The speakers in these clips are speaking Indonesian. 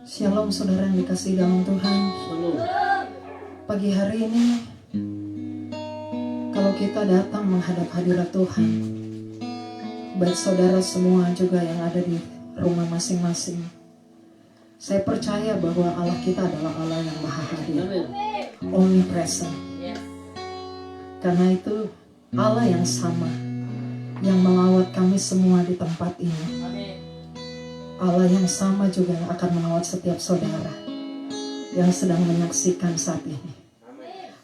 Shalom saudara yang dikasihi dalam Tuhan. Shalom. Pagi hari ini, kalau kita datang menghadap hadirat Tuhan, baik saudara semua juga yang ada di rumah masing-masing, saya percaya bahwa Allah kita adalah Allah yang maha hadir, omnipresent. Karena itu Allah yang sama, yang melawat kami semua di tempat ini. Allah yang sama juga yang akan melawat setiap saudara yang sedang menyaksikan saat ini,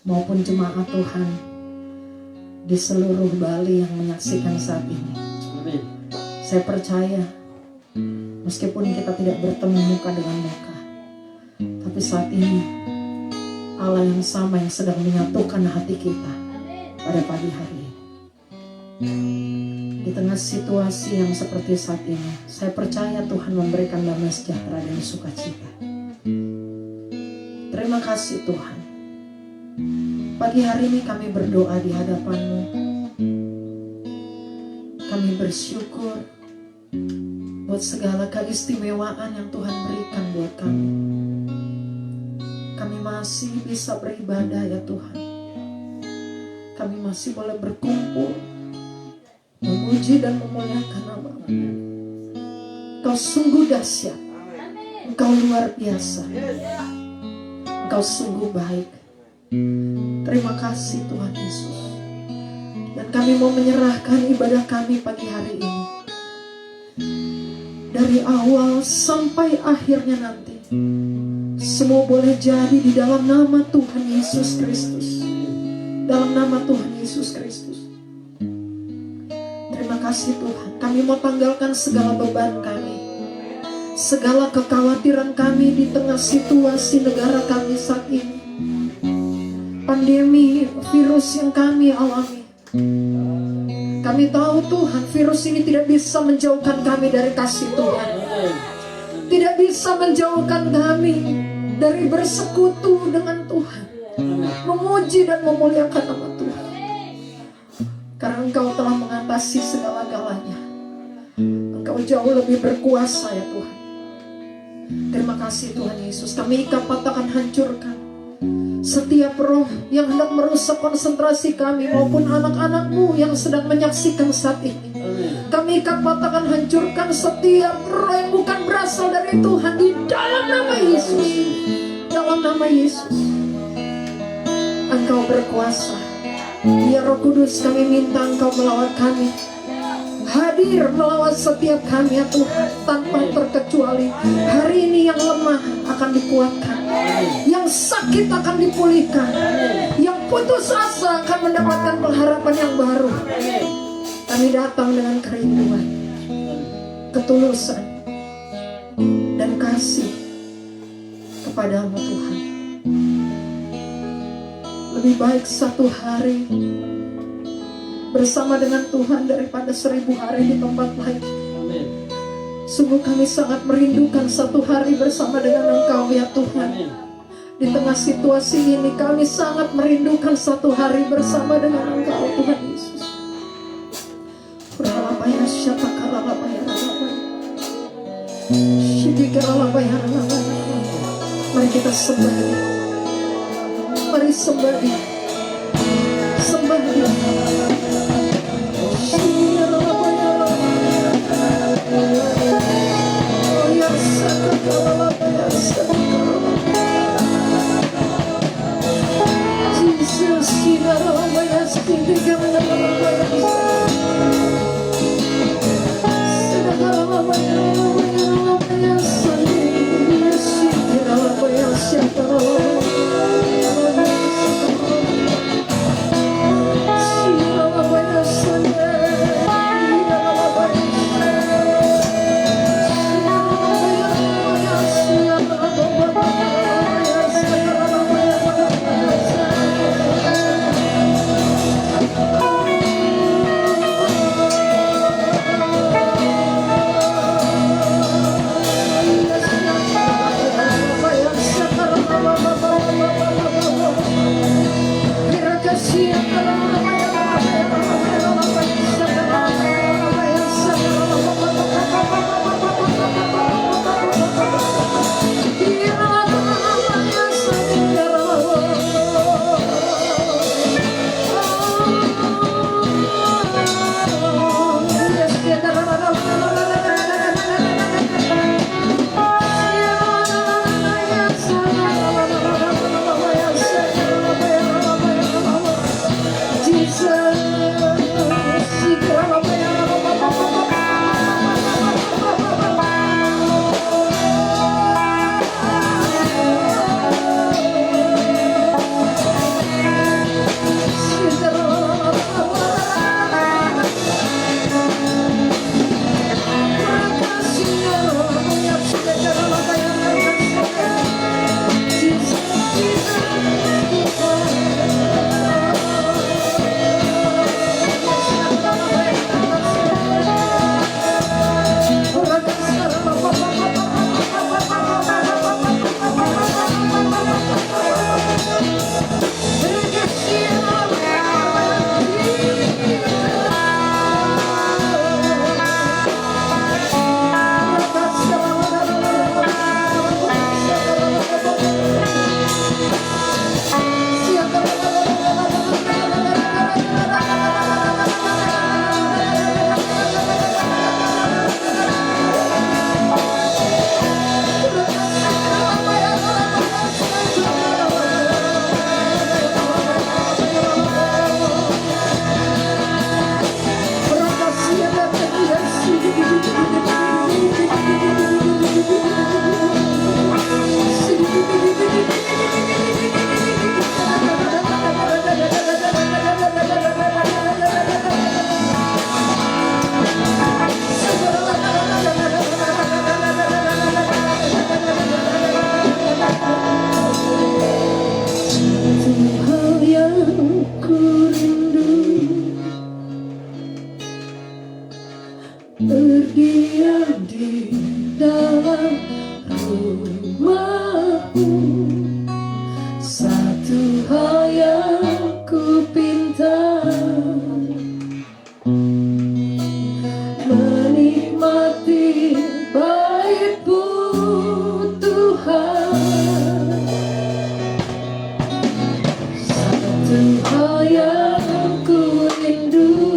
maupun jemaat Tuhan di seluruh Bali yang menyaksikan saat ini. Saya percaya meskipun kita tidak bertemu muka dengan muka, tapi saat ini Allah yang sama yang sedang menyatukan hati kita pada pagi hari ini. Di tengah situasi yang seperti saat ini, saya percaya Tuhan memberikan damai sejahtera dan sukacita. Terima kasih Tuhan. Pagi hari ini kami berdoa di hadapan-Mu. Kami bersyukur buat segala keistimewaan yang Tuhan berikan buat kami. Kami masih bisa beribadah ya Tuhan. Kami masih boleh berkumpul, memuji dan memuliakan nama-Mu. Engkau sungguh dahsyat, Engkau luar biasa, Engkau sungguh baik. Terima kasih Tuhan Yesus. Dan kami mau menyerahkan ibadah kami pagi hari ini, dari awal sampai akhirnya nanti, semua boleh jadi di dalam nama Tuhan Yesus Kristus. Dalam nama Tuhan Yesus Kristus. Terima kasih Tuhan. Kami mau tanggalkan segala beban kami, segala kekhawatiran kami di tengah situasi negara kami saat ini. Pandemi virus yang kami alami. Kami tahu Tuhan, virus ini tidak bisa menjauhkan kami dari kasih Tuhan. Tidak bisa menjauhkan kami dari bersekutu dengan Tuhan, memuji dan memuliakan nama Tuhan. Karena Engkau telah mengatasi segala-galanya. Engkau jauh lebih berkuasa ya Tuhan. Terima kasih Tuhan Yesus. Kami ikat, patahkan, hancurkan setiap roh yang hendak merusak konsentrasi kami maupun anak-anak-Mu yang sedang menyaksikan saat ini. Kami ikat, patahkan, hancurkan setiap roh yang bukan berasal dari Tuhan di dalam nama Yesus. Dalam nama Yesus. Engkau berkuasa. Ya Roh Kudus, kami minta Engkau melawat kami, hadir melawat setiap kami ya Tuhan, tanpa terkecuali. Hari ini yang lemah akan dikuatkan, yang sakit akan dipulihkan, yang putus asa akan mendapatkan pengharapan yang baru. Kami datang dengan kerinduan, ketulusan, dan kasih kepadamu Tuhan. Lebih baik satu hari bersama dengan Tuhan daripada 1000 hari di tempat lain. Sungguh kami sangat merindukan satu hari bersama dengan Engkau ya Tuhan. Di tengah situasi ini kami sangat merindukan satu hari bersama dengan Engkau Tuhan Yesus. Mari kita sembah Dia. Mari sembah Dia. Sembah Dia. Jesus. berdiam di dalam rumahmu. Satu hal yang ku pinta, menikmati bait-Mu Tuhan. Satu hal yang ku rindu,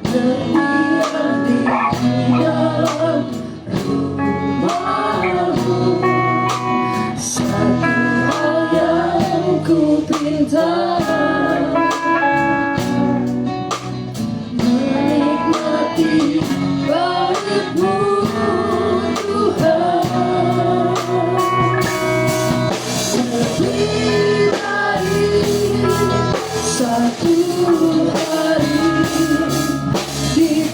berdiam di dalam rumah-Mu. Satu hal yang ku pinta, menikmati bait-Mu Tuhan. Lebih baik satu hari di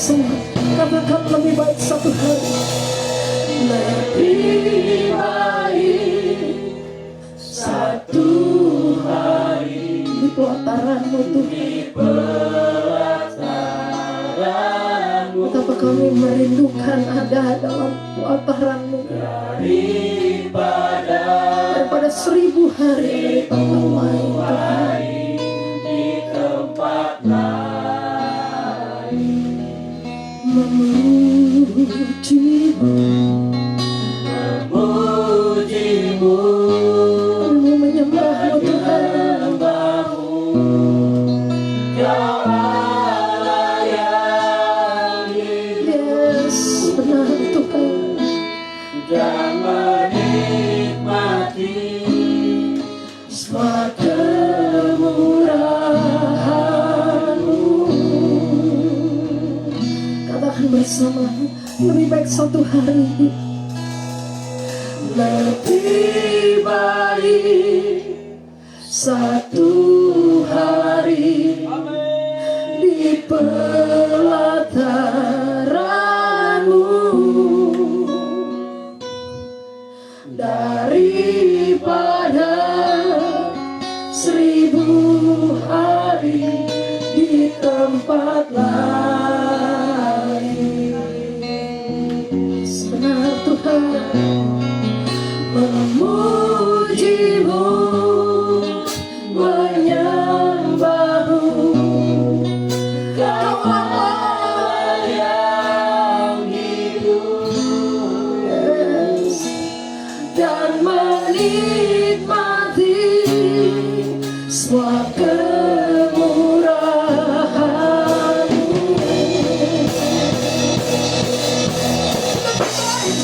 semua. Katakan lebih baik satu hari. Lebih baik satu hari Di pelataran-Mu Tuhan. di pelataran-Mu, Betapa kami merindukan ada dalam pelataran-Mu daripada 1000 hari di tempat lain Tuhan. di tempat lain. Memuji-Mu, Memuji-Mu, kami mau menyembah-Mu Tuhan. Kau Allah yang Yes, benar Tuhan. dan menikmati semua Kemurahan-Mu. Katakan bersama, lebih baik satu hari. Lebih baik satu hari di pelataran-Mu daripada 1000 hari di tempat lain. Benar Tuhan. Memuji-Mu, menyembah-Mu, Kau Allah yang hidup yes, dan menikmati semua kemurahan-Mu.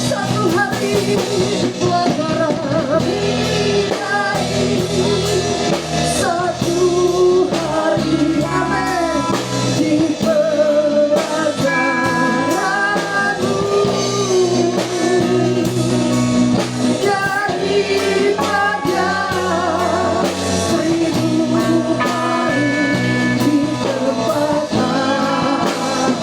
Satu hari pelataran satu hari amin di pelataran-Mu daripada 1000 hari di tempat lain.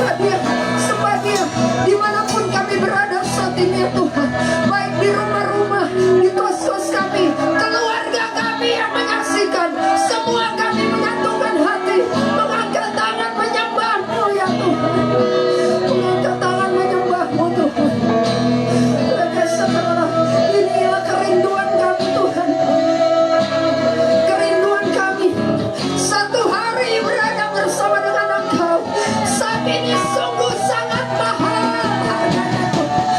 hadir, sebagai dimanapun kami berada saat ini ya Tuhan, baik di rumah-rumah, di kos-kos kami, keluarga kami yang menyaksikan, semua kami menyatukan hati, mengangkat tangan menyembah-Mu ya Tuhan, mengangkat tangan menyembah-Mu Tuhan. Inilah kerinduan kami Tuhan, kerinduan kami satu hari berada bersama dengan Engkau. Saat ini sungguh sangat mahal harganya Tuhan.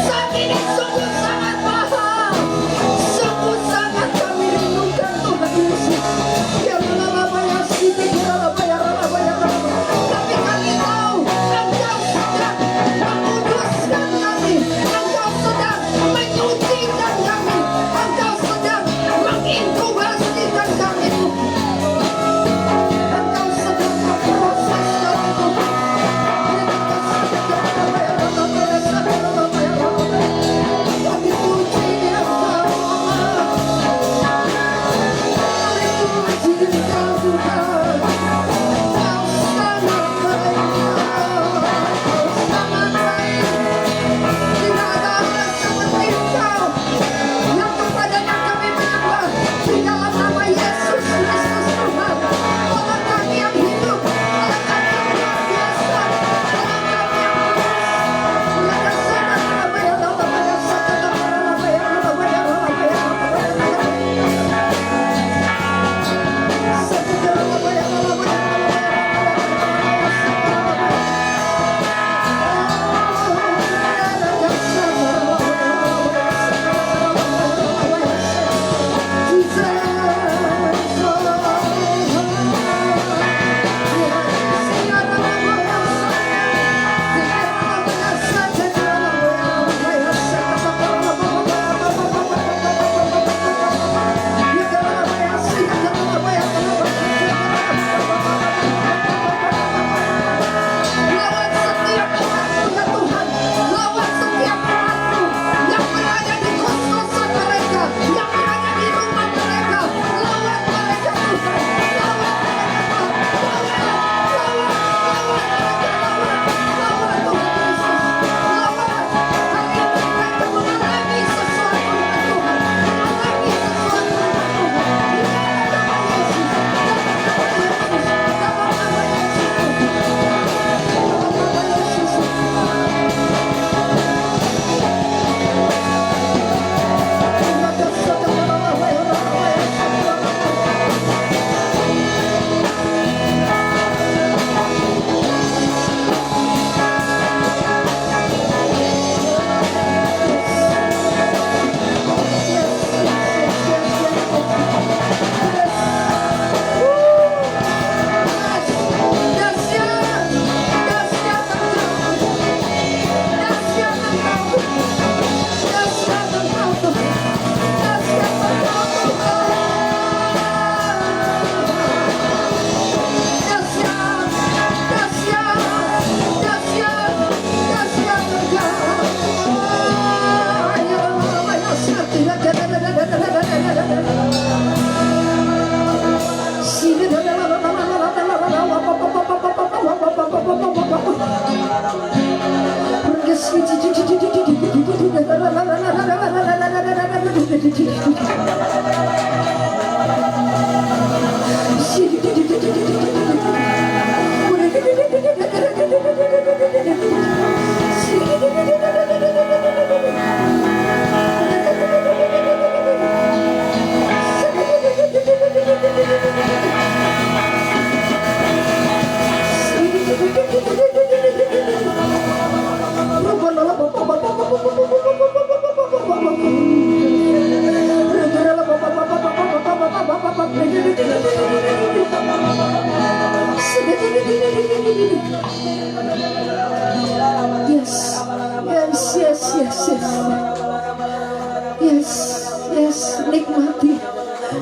Saat ini sungguh sangat mahal, sungguh sangat kami rindukan Tuhan Yesus. Ya lalabaya sini, ya lalabaya. Tapi kami tahu Engkau sedang menguduskan kami, Engkau sedang menyucikan kami, Engkau sedang menginkubasikan kami Tuhan. Engkau sedang memproses kami Tuhan. Kami puji Engkau, kami puji Engkau Tuhan. Kau sangat baik, Kau sangat baik. Tidak ada Allah seperti Engkau yang kepadanya kami menyembah di dalam nama Yesus Kristus Tuhan. Allah kami yang hidup, Allah kami yang luar biasa, Allah kami yang lawan setiap umatmu ya Tuhan, lawan setiap umatmu yang berada di kos-kosan mereka, yang berada di rumah mereka, lawan mereka Tuhan, lawan mereka, lawan Tuhan Yesus, lawan. Hari ini mereka mengalami sesuatu dengan Tuhan, mengalami sesuatu dengan Tuhan, di dalam nama Yesus, dalam nama Yesus.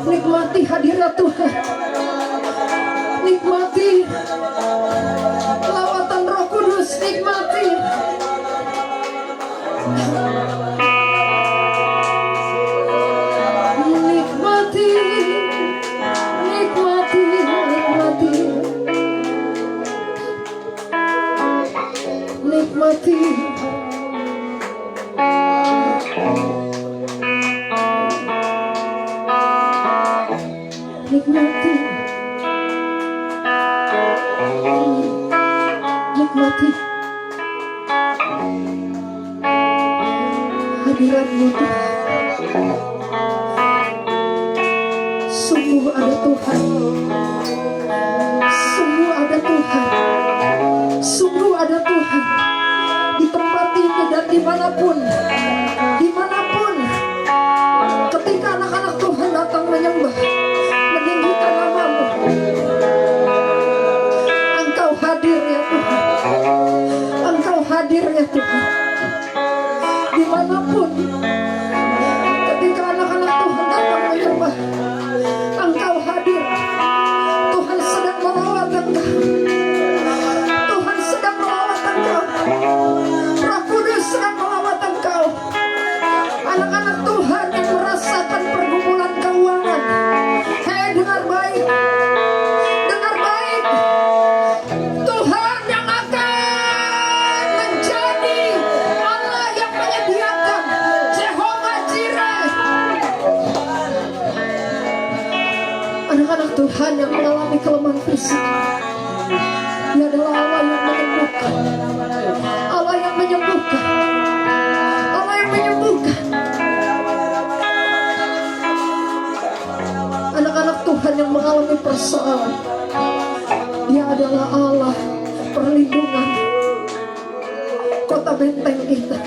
Nikmati hadirat Tuhan, nikmati lawatan Roh Kudus, nikmati. Nikmati, nikmati, nikmati. nikmati nikmati nikmati hadirat-Mu Tuhan. Sungguh ada Tuhan, sungguh ada Tuhan, sungguh ada Tuhan di tempat ini dan dimanapun, dimanapun. Ketika anak-anak Tuhan datang menyembah, meninggikan nama-Mu, Engkau hadir ya Tuhan, Engkau hadir ya Tuhan. Dimanapun, ketika anak-anak Tuhan datang menyembah, Engkau hadir. Tuhan sedang melawat Engkau, Tuhan sedang melawat Engkau, Roh Kudus sedang melawat Engkau. Anak-anak Tuhan yang merasakan pergumulan keuangan, hei dengar baik, dengar baik. Tuhan yang akan menjadi Allah yang menyediakan, Jehovah Jireh. Anak-anak Tuhan yang mengalami kelemahan fisik, Dia adalah Allah yang menyembuhkan, Allah yang menyembuhkan, Allah yang menyembuhkan. Anak-anak Tuhan yang mengalami persoalan, Dia adalah Allah perlindungan, kota benteng kita.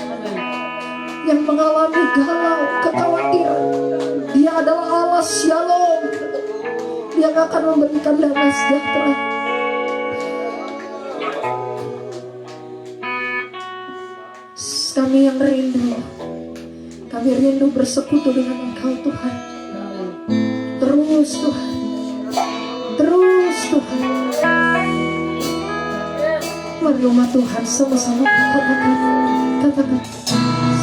Yang mengalami galau, kekhawatiran, Dia adalah Allah Shalom. Dia akan memberikan damai sejahtera. Kami yang rindu, kami rindu bersekutu dengan Engkau Tuhan. Terus Tuhan, terus Tuhan. Mari umat Tuhan sama-sama katakan,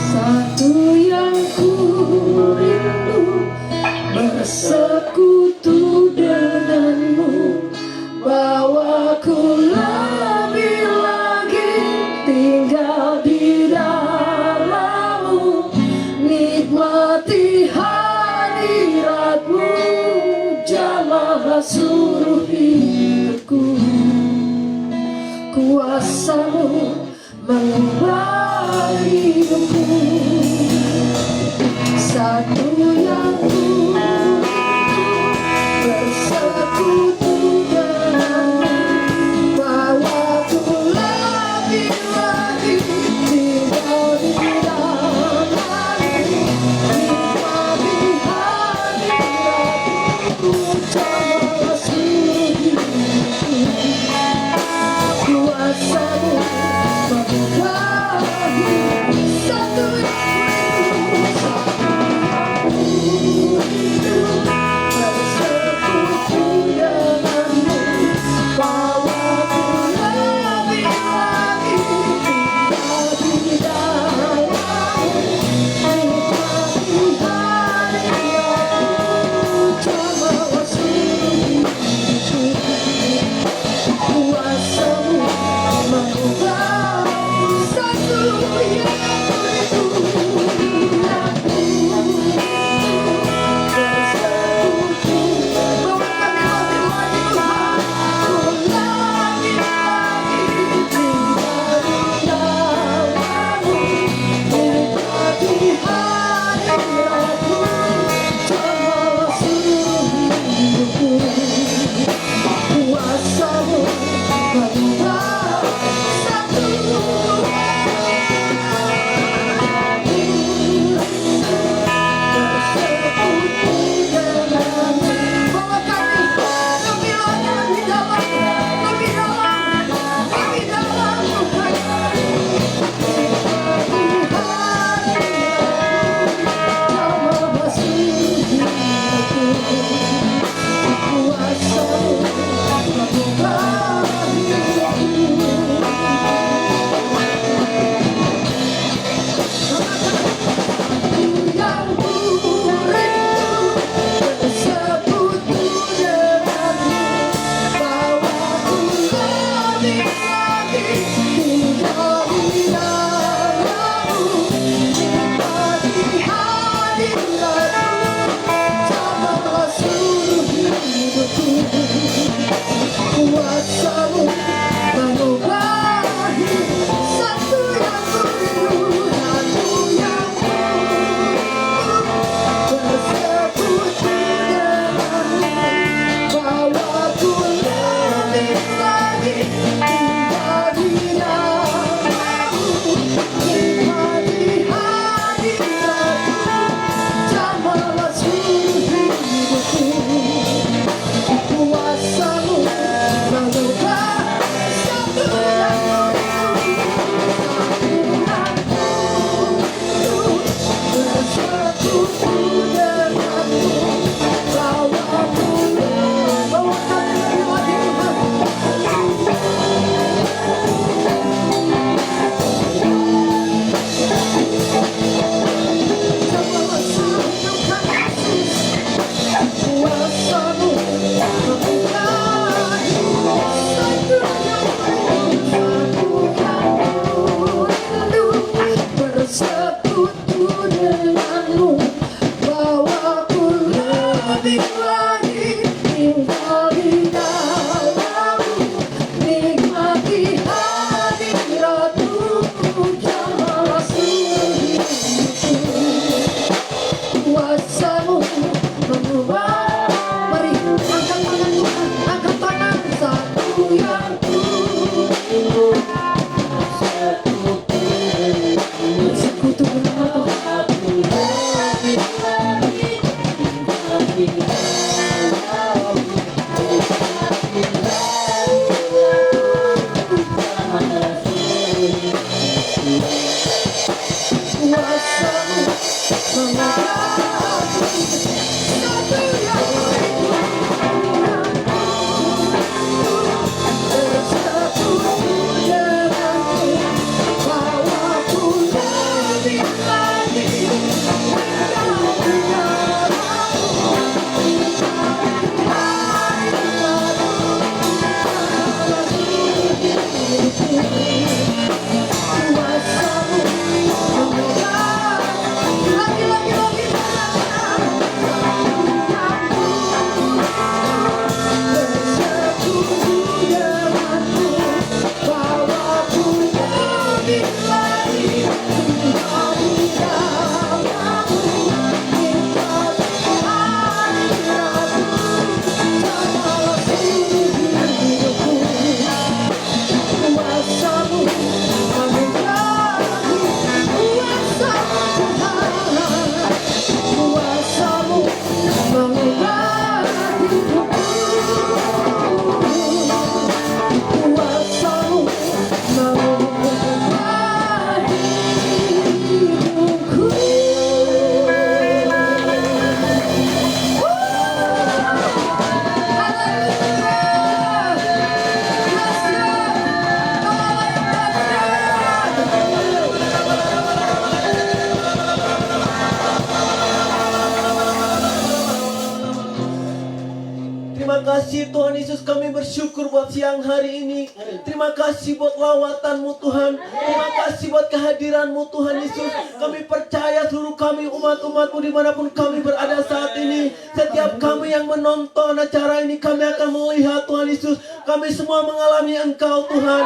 satu yang ku rindu, bersekutu denganmu, bawaku lebih lagi tinggal di dalammu, nikmati hadiratmu, jamahlah seluruh hidupku, kuasamu mengubah hidupku. Satu yang ku bersekutu denganmu, bawaku lebih lagi tinggal di dalammu, nikmati hadiratmu, jamahlah seluruh hidupku, kuasamu mengubah hidupku. Satu kuasamu mengubah Terima kasih Tuhan Yesus, kami bersyukur buat siang hari ini. Terima kasih buat lawatan-Mu Tuhan. Terima kasih buat kehadiran-Mu Tuhan Yesus. Kami percaya seluruh kami umat-umat-Mu dimanapun kami berada saat ini. Setiap kami yang menonton acara ini, kami akan melihat Tuhan Yesus. Kami semua mengalami Engkau Tuhan.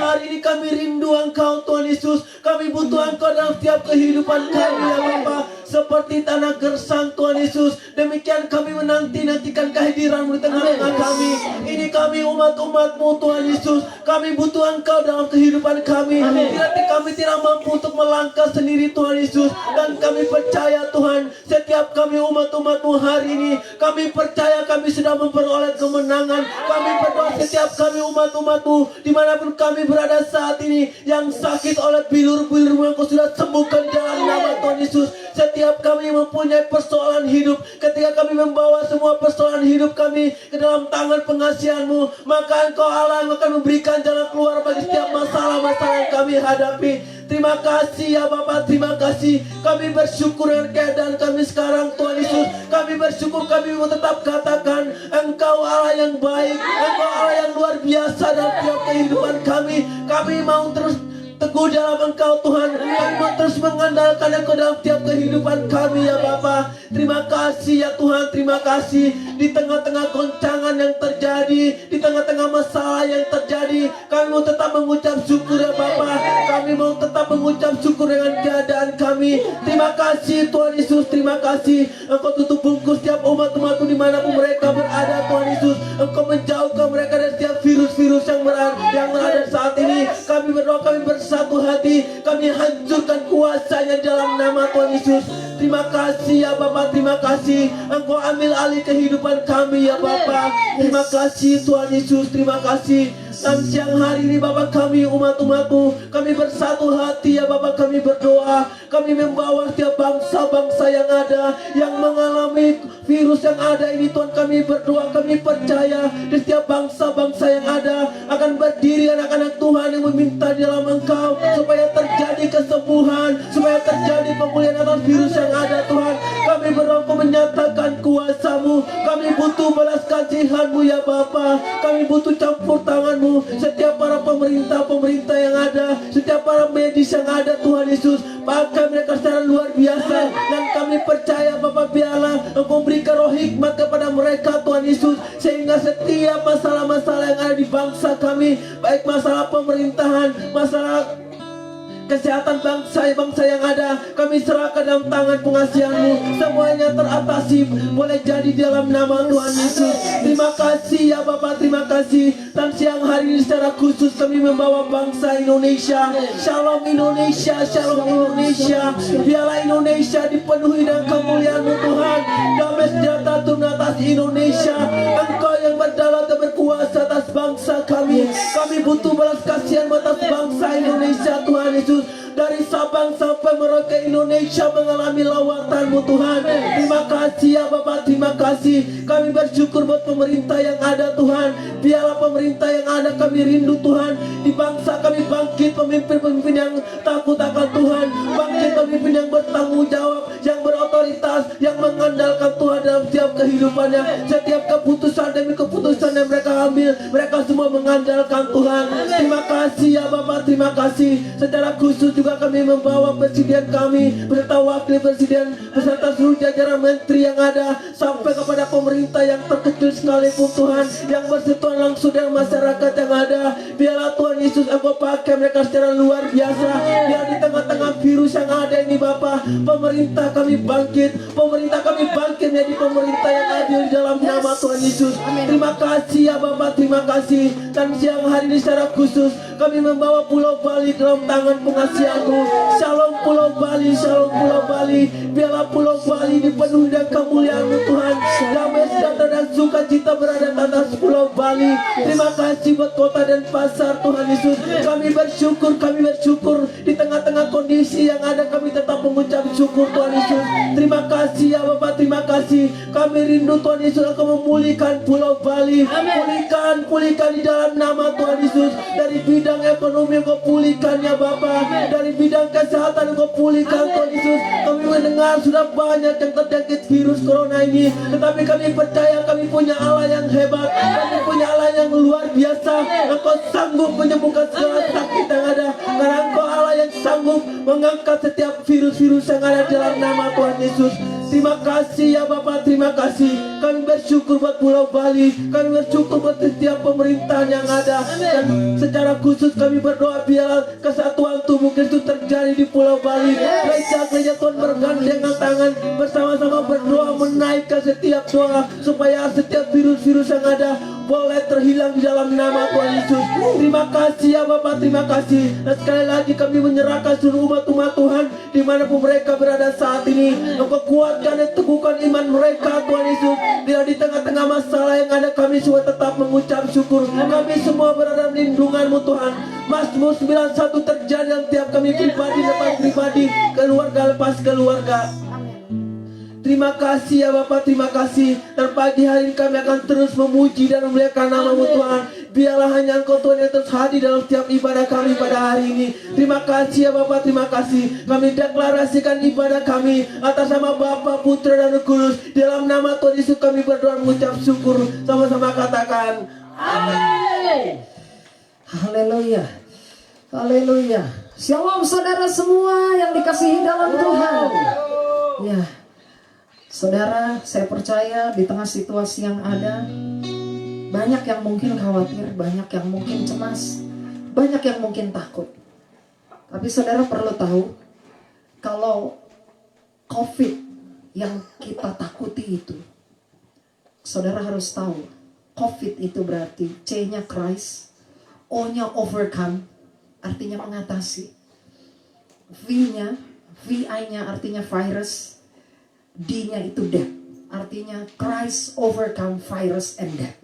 Hari ini kami rindu Engkau Tuhan Yesus. Kami butuh Engkau dalam setiap kehidupan kami ya Bapa. Seperti tanah gersang Tuhan Yesus. Demikian kami menanti-nantikan kehadiran-Mu di tengah-tengah kami. Ini kami umat-umat-Mu Tuhan Yesus. Kami butuh Engkau dalam kehidupan kami. Kami tidak mampu untuk melangkah sendiri Tuhan Yesus. Dan kami percaya Tuhan, setiap kami umat-umat-Mu hari ini, kami percaya kami sudah memperoleh kemenangan. Kami berdoa setiap kami umat-umat-Mu dimanapun kami berada saat ini, yang sakit oleh bilur-bilur-Mu yang Kau sudah sembuhkan dalam nama Tuhan Yesus. Setiap kami mempunyai persoalan hidup, ketika kami membawa semua persoalan hidup kami ke dalam tangan pengasihan-Mu, maka Engkau Allah yang akan memberikan jalan keluar bagi setiap masalah-masalah yang kami hadapi. Terima kasih ya Bapak, terima kasih. Kami bersyukur dengan keadaan kami sekarang Tuhan Yesus. Kami bersyukur, kami mau tetap katakan Engkau Allah yang baik, Engkau Allah yang luar biasa dalam tiap kehidupan kami. Kami mau terus teguh dalam Engkau Tuhan. Kami mau terus mengandalkan Engkau dalam tiap kehidupan kami ya Bapa. Terima kasih ya Tuhan, terima kasih. Di tengah-tengah goncangan yang terjadi, di tengah-tengah masalah yang terjadi, kami mau tetap mengucap syukur ya Bapa. Kami mau tetap mengucap syukur dengan keadaan kami. Terima kasih Tuhan Yesus, terima kasih. Engkau tutup bungkus setiap umat-umat-Mu dimanapun mereka berada Tuhan Yesus. Engkau menjauhkan mereka dari setiap virus-virus yang berada saat ini. Kami berdoa, kami bersatu hati, kami hancurkan kuasanya dalam nama Tuhan Yesus. Terima kasih ya Bapa, terima kasih. Engkau ambil alih kehidupan kami ya Bapa. Terima kasih Tuhan Yesus, terima kasih. Dan siang hari ini Bapa, kami umat-umat-Mu, kami bersatu hati ya Bapa, kami berdoa. Kami membawa setiap bangsa-bangsa yang ada, yang mengalami virus yang ada ini Tuhan. Kami berdoa, kami percaya di setiap bangsa-bangsa yang ada akan berdiri anak-anak Tuhan yang meminta di dalam Engkau, supaya terjadi kesembuhan, supaya terjadi pemulihan atas virus yang ada Tuhan. Kami berdoa Kau menyatakan kuasa-Mu. Kami butuh balas kasihan-Mu ya Bapa. Kami butuh campur tangan-Mu. Setiap para pemerintah yang ada, setiap para medis yang ada Tuhan Yesus, pakai mereka secara luar biasa. Dan kami percaya Bapa, biarlah Engkau berikan roh hikmat kepada mereka Tuhan Yesus, sehingga setiap masalah-masalah yang ada di bangsa kami, baik masalah pemerintahan, masalah kesehatan bangsa yang ada, kami serahkan dalam tangan pengasihan-Mu. Semuanya teratasi boleh jadi dalam nama Tuhan Yesus. Terima kasih ya Bapa, terima kasih. Dan siang hari ini secara khusus kami membawa bangsa Indonesia. Shalom Indonesia, Shalom Indonesia. Biarlah Indonesia dipenuhi dengan kemuliaan-Mu Tuhan. Damai sejahtera turun atas Indonesia. Engkau yang berdaulat dan berkuasa atas bangsa bangsa kami. Kami butuh belas kasihan atas bangsa Indonesia Tuhan Yesus. Dari Sabang sampai Merauke Indonesia mengalami lawatan-Mu Tuhan. Terima kasih ya Bapak, terima kasih. Kami bersyukur buat pemerintah yang ada Tuhan. Biarlah pemerintah yang ada kami rindu Tuhan. Di bangsa kami bangkit pemimpin-pemimpin yang takut akan Tuhan. Bangkit pemimpin yang bertanggung jawab, yang berotoritas, yang mengandalkan Tuhan dalam setiap kehidupannya. Setiap keputusan demi keputusan yang mereka ambil, mereka semua mengandalkan Tuhan. Terima kasih ya Bapak, terima kasih. Secara khusus juga kami membawa presiden kami beserta wakil presiden beserta seluruh jajaran menteri yang ada sampai kepada pemerintah yang terkecil sekalipun Tuhan, yang bersentuhan langsung dengan masyarakat yang ada. Biarlah Tuhan Yesus Engkau pakai mereka secara luar biasa. Biar di tengah-tengah virus yang ada ini Bapa, pemerintah kami bangkit, pemerintah kami bangkit menjadi pemerintah yang adil di dalam nama Tuhan Yesus. Terima kasih ya Bapak, terima kasih. Dan siang hari ini secara khusus kami membawa Pulau Bali dalam tangan pengasihan-Mu. Shalom Pulau Bali, shalom Pulau Bali. Biarlah Pulau Bali dipenuhi dengan kemuliaan-Mu Tuhan. Damai sejahtera dan sukacita berada di atas Pulau Bali. Terima kasih buat kota dan pasar Tuhan Yesus. Kami bersyukur di tengah-tengah kondisi yang ada kami tetap mengucap syukur Tuhan Yesus. Terima kasih ya Bapak, terima kasih. Kami rindu Tuhan Yesus akan memulihkan Pulau Bali. Pulihkan di dalam nama Tuhan Yesus. Dari bidang ekonomi Engkau pulihkan ya Bapak. Dari bidang kesehatan Engkau pulihkan Tuhan Yesus. Kami mendengar sudah banyak yang terjangkit virus corona ini, tetapi kami percaya kami punya Allah yang hebat. Kami punya Allah yang luar biasa. Engkau sanggup menyembuhkan segala sakit yang ada, karena Engkau Allah yang sanggup mengangkat setiap virus-virus yang ada dalam nama Tuhan Yesus. Terima kasih ya Bapak, terima kasih. Kami bersyukur buat Pulau Bali. Kami bersyukur buat setiap pemerintahan yang ada. Dan secara khusus kami berdoa biarlah kesatuan tubuh Kristus terjadi di Pulau Bali. Gereja Tuhan bergandengan tangan bersama-sama berdoa menaikkan setiap doa supaya setiap virus-virus yang ada boleh terhilang di dalam nama Tuhan Yesus. Terima kasih ya Bapak, terima kasih. Dan sekali lagi kami menyerahkan seluruh umat-umat Tuhan dimanapun mereka berada saat ini. Engkau kuatkan dan teguhkan iman mereka Tuhan Yesus. Bila di tengah-tengah masalah yang ada kami semua tetap mengucap syukur. Kami semua berada di lindungan-Mu Tuhan. Mazmur 91 terjadi dalam tiap kami pribadi lepas pribadi, keluarga lepas keluarga. Terima kasih ya Bapak, terima kasih. Dan pagi hari ini kami akan terus memuji dan memuliakan nama-Mu Tuhan. Biarlah hanya Engkau Tuhan yang terus hadir dalam setiap ibadah kami pada hari ini. Terima kasih ya Bapak, terima kasih. Kami deklarasikan ibadah kami atas nama Bapa, Putra dan Roh Kudus. Dalam nama Tuhan Yesus kami berdoa mengucap syukur. Sama-sama katakan amin. Haleluya. Haleluya. Shalom saudara semua yang dikasihi dalam Tuhan. Ya. Saudara, saya percaya di tengah situasi yang ada, banyak yang mungkin khawatir, banyak yang mungkin cemas, banyak yang mungkin takut. Tapi saudara perlu tahu, kalau COVID yang kita takuti itu, saudara harus tahu, COVID itu berarti C-nya Christ, O-nya overcome, artinya mengatasi. VI-nya artinya virus, D-nya itu death, artinya Christ overcome virus and death.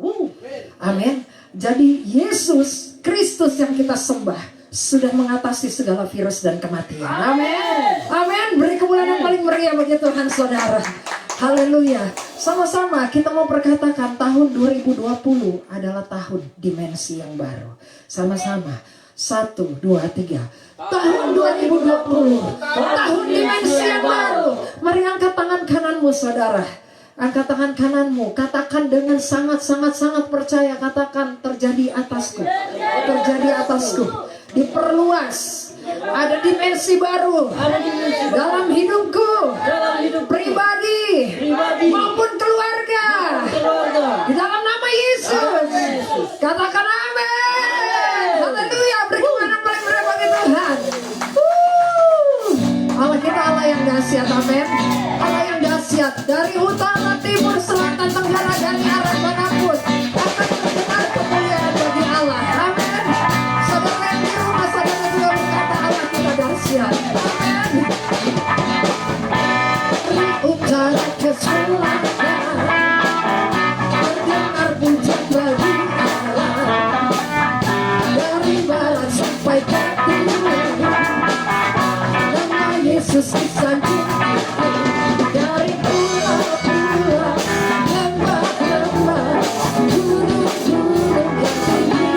Amin. Jadi Yesus Kristus yang kita sembah sudah mengatasi segala virus dan kematian. Amin. Amin. Beri kemuliaan yang paling meriah bagi Tuhan saudara. Haleluya. Sama-sama kita mau perkatakan tahun 2020 adalah tahun dimensi yang baru. Sama-sama. 1, 2, 3. Tahun 2020, tahun dimensi yang baru. Mari angkat tangan kananmu saudara. Angkat tangan kananmu. Katakan dengan sangat percaya. Katakan terjadi atasku. Terjadi atasku. Diperluas. Ada dimensi baru dalam hidupku, pribadi maupun keluarga. Di dalam nama Yesus. Katakan amin. Haleluya. Beri kemuliaan paling meriah bagi Tuhan. Allah kita Allah yang dahsyat. Amin. Allah yang dahsyat. Dari utara, timur, selatan, tenggara, dari arah manapun akan terdengar kemuliaan bagi Allah. Amin. Saudara yang di rumah, saudara juga berkata Allah kita dahsyat. Amin. Dari utara ke selatan terdengar pujian bagi Allah. Nama Yesus disanjung dari pulau-pulau, lembah-lembah, gunung-gunung yang tinggi.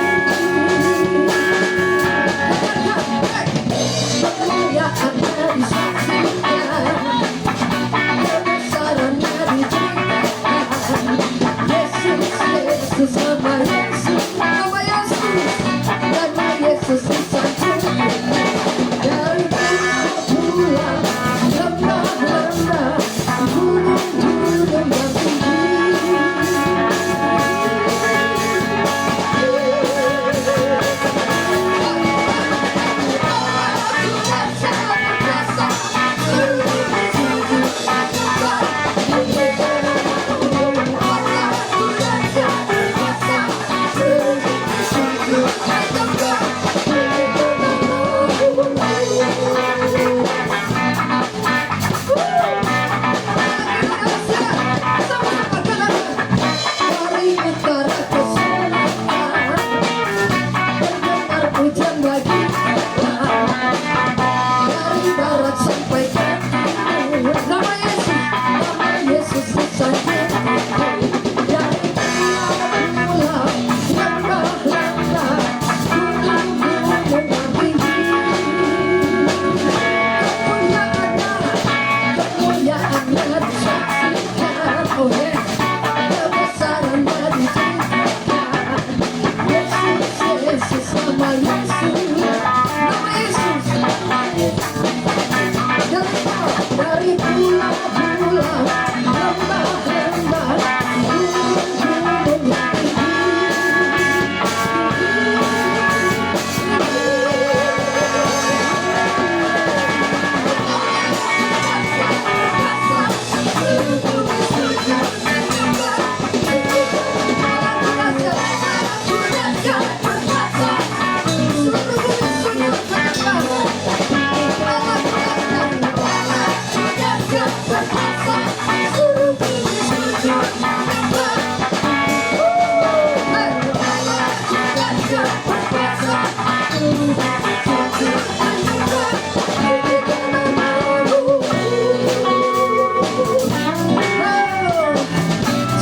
Kemuliaannya disaksikan, kebesarannya diceritakan. Yesus, Yesus, nama Yesus, nama Yesus, nama Yesus disanjung dari pulau-pulau, lembah-lembah, gunung-gunung yang tinggi. Dari utara ke selatan, terdengar hujan lagi. Dari barat sampai ke timur, nama Yesus disanjung dari pulau-pulau, lembah-lembah, gunung-gunung yang tinggi. Kemuliaannya disaksikan, oh yeah, kebesarannya diceritakan. Yesus, Yesus, nama Yesus, nama Yesus. Dari pulau-pulau, lembah-lembah, gunung-gunung yang tinggi.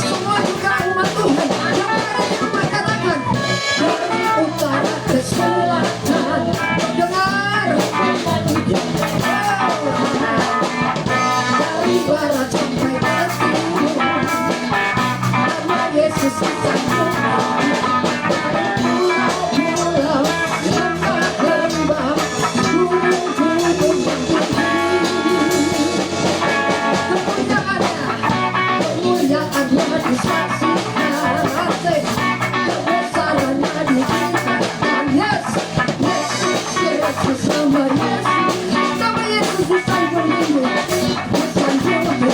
Semua juga umat Tuhan yang ada di rumah, katakan dari utara ke selatan, dengar. Dari barat sampai ke timur, nama Yesus disanjung dari pulau-pulau, lembah-lembah, gunung-gunung yang tinggi. Kemuliaannya disaksikan, asik, kebesarannya diceritakan. Yes, Yesus, Yesus, nama Yesus, nama Yesus disanjung ini, disanjung ini.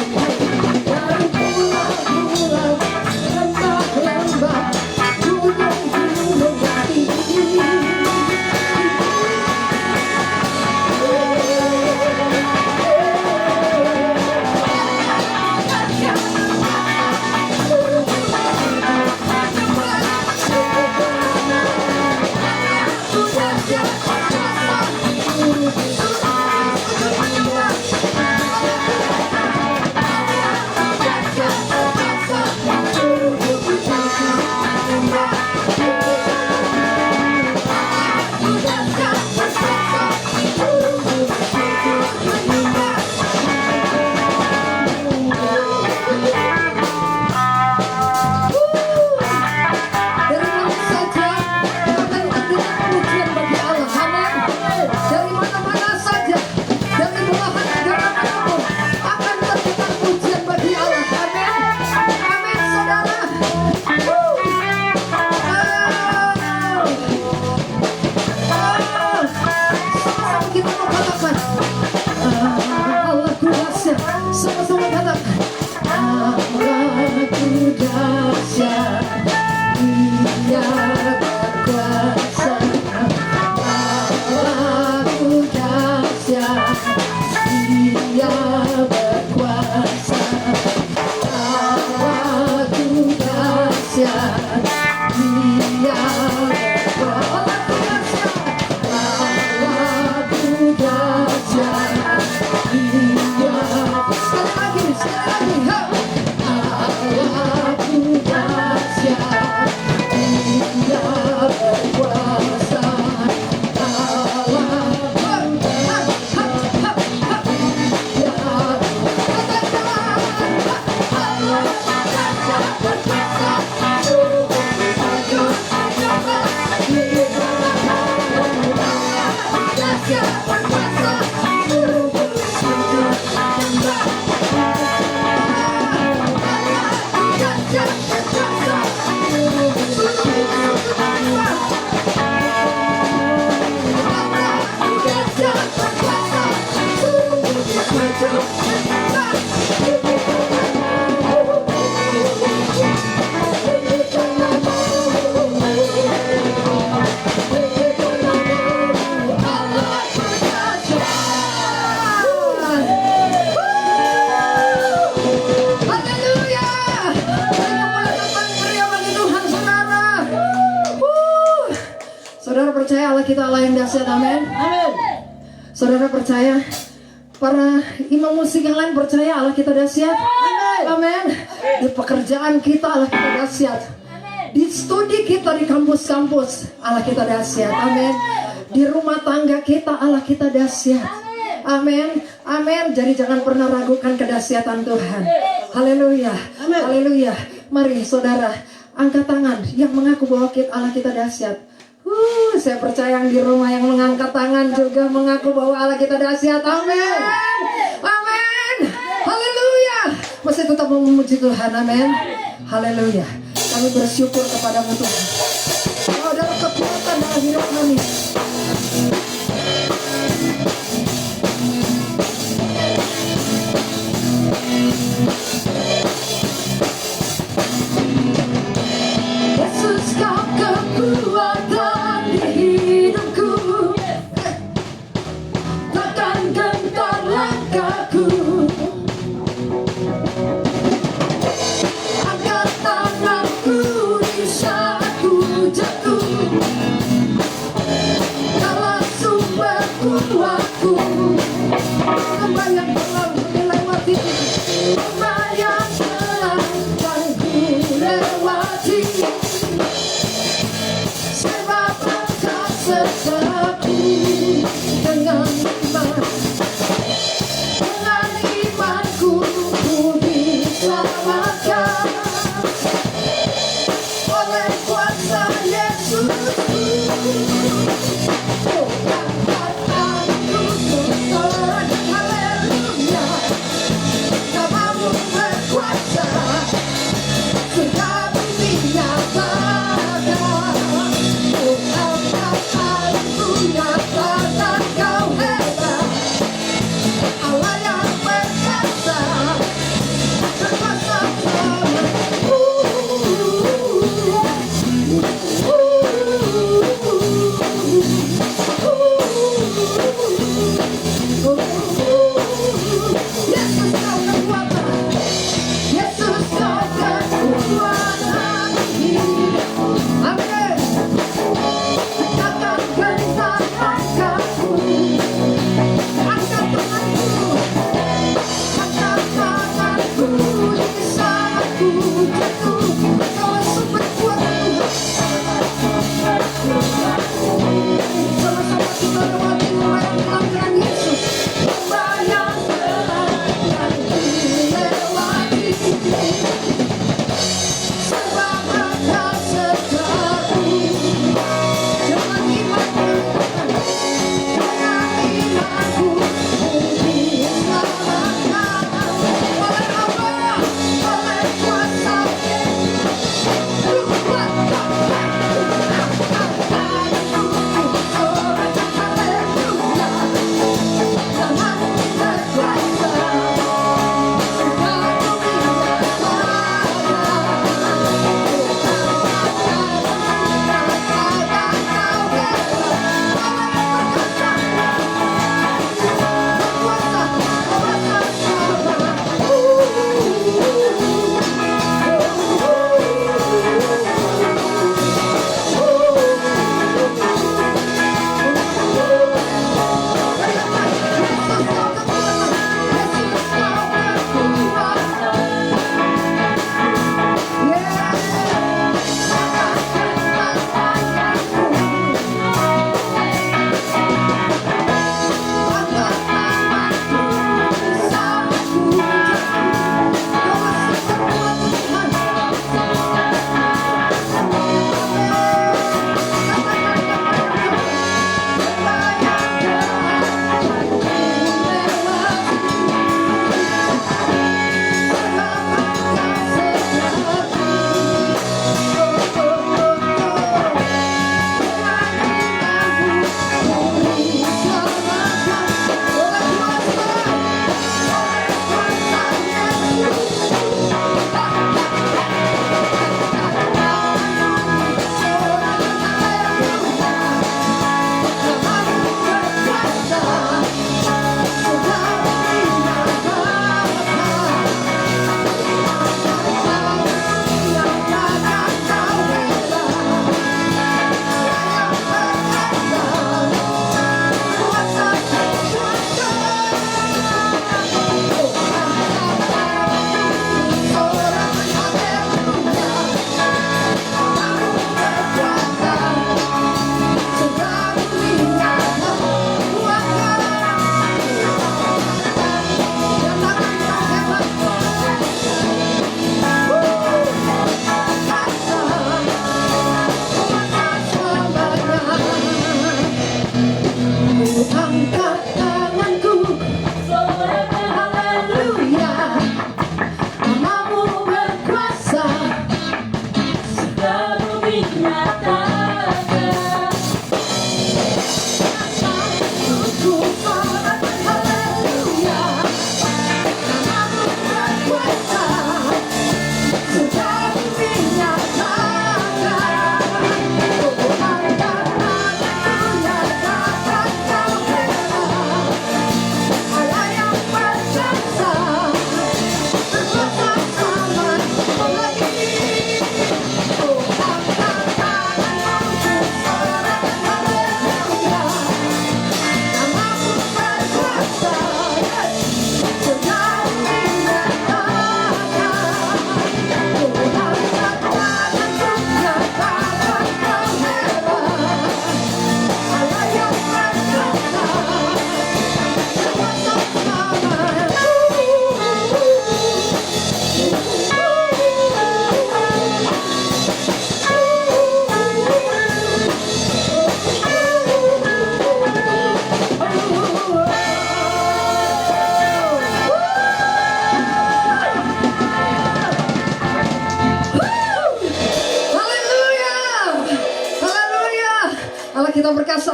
Dari pulau-pulau, lembah-lembah, gunung-gunung yang tinggi. kita Allah yang dahsyat, amin. Amin. Saudara percaya? Para imam musik yang lain percaya Allah kita dahsyat? Amin. Di pekerjaan kita Allah kita dahsyat. Di studi kita di kampus-kampus Allah kita dahsyat. Amin. Di rumah tangga kita Allah kita dahsyat. Amin. Amin. Jadi jangan pernah ragukan kedahsyatan Tuhan. Haleluya. Haleluya. Mari saudara angkat tangan yang mengaku bahwa Allah kita dahsyat. Saya percaya yang di rumah yang mengangkat tangan juga mengaku bahwa Allah kita dahsyat. Amin. Amin. Haleluya. Masih tetap memuji Tuhan. Amin. Haleluya. Kami bersyukur kepadamu Tuhan. Kau adalah kekuatan dalam hidup kami. Yesus kau kekuatan di hidupku, takkan gentar langkahku. Angkat tanganku di saat ku jatuh, kaulah sumber kuatku. Hamba yang telah melewati, hamba yang telah ku lewati. Sebab engkau sertaku dengan iman. Dengan imanku ku diselamatkan oleh kuasa Yesus. Oh, angkat tanganku bersorak haleluya.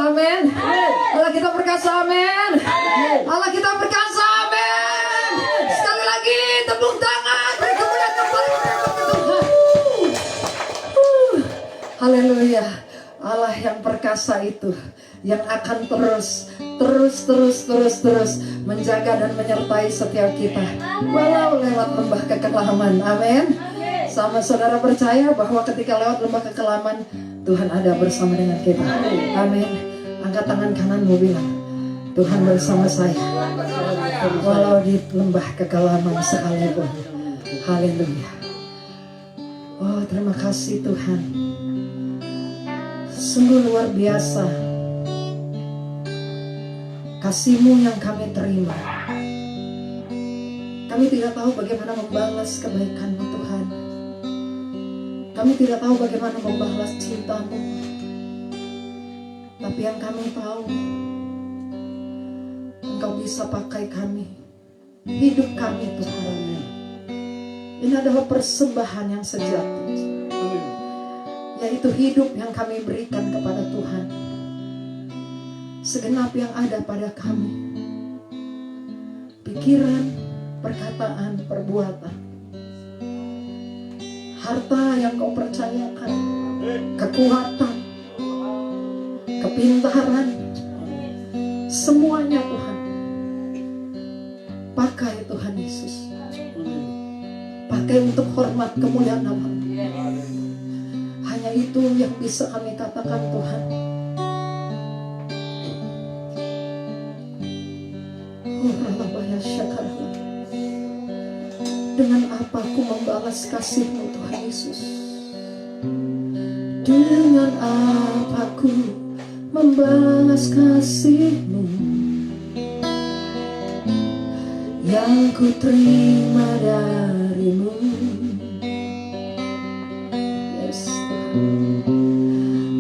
amin. Allah kita perkasa, amin. Allah kita perkasa, amin. Sekali lagi tepuk tangan, beri kemuliaan kembali kepada Tuhan. Haleluya. Allah yang perkasa itu yang akan terus menjaga dan menyertai setiap kita walau lewat lembah kekelaman. Amin. Sama saudara percaya bahwa ketika lewat lembah kekelaman, Tuhan ada bersama dengan kita. Amin. Angkat tangan kananmu, bilang, Tuhan bersama saya walau di lembah kekelaman sekalipun. Haleluya. Oh, terima kasih Tuhan. Sungguh luar biasa kasih-Mu yang kami terima. Kami tidak tahu bagaimana membalas kebaikan-Mu Tuhan. Kami tidak tahu bagaimana membalas cinta-Mu. Tapi yang kami tahu, Engkau bisa pakai kami, hidup kami Tuhan. Ini adalah persembahan yang sejati, yaitu hidup yang kami berikan kepada Tuhan. Segenap yang ada pada kami, pikiran, perkataan, perbuatan, harta yang Kau percayakan, kekuatan, kepintaran, semuanya Tuhan, pakai Tuhan Yesus, pakai untuk hormat kemuliaan nama-Mu. Hanya itu yang bisa kami katakan Tuhan. Dengan apa aku membalas kasih-Mu Tuhan Yesus? Dengan apa aku membalas kasih-Mu yang ku terima dari-Mu? Yes,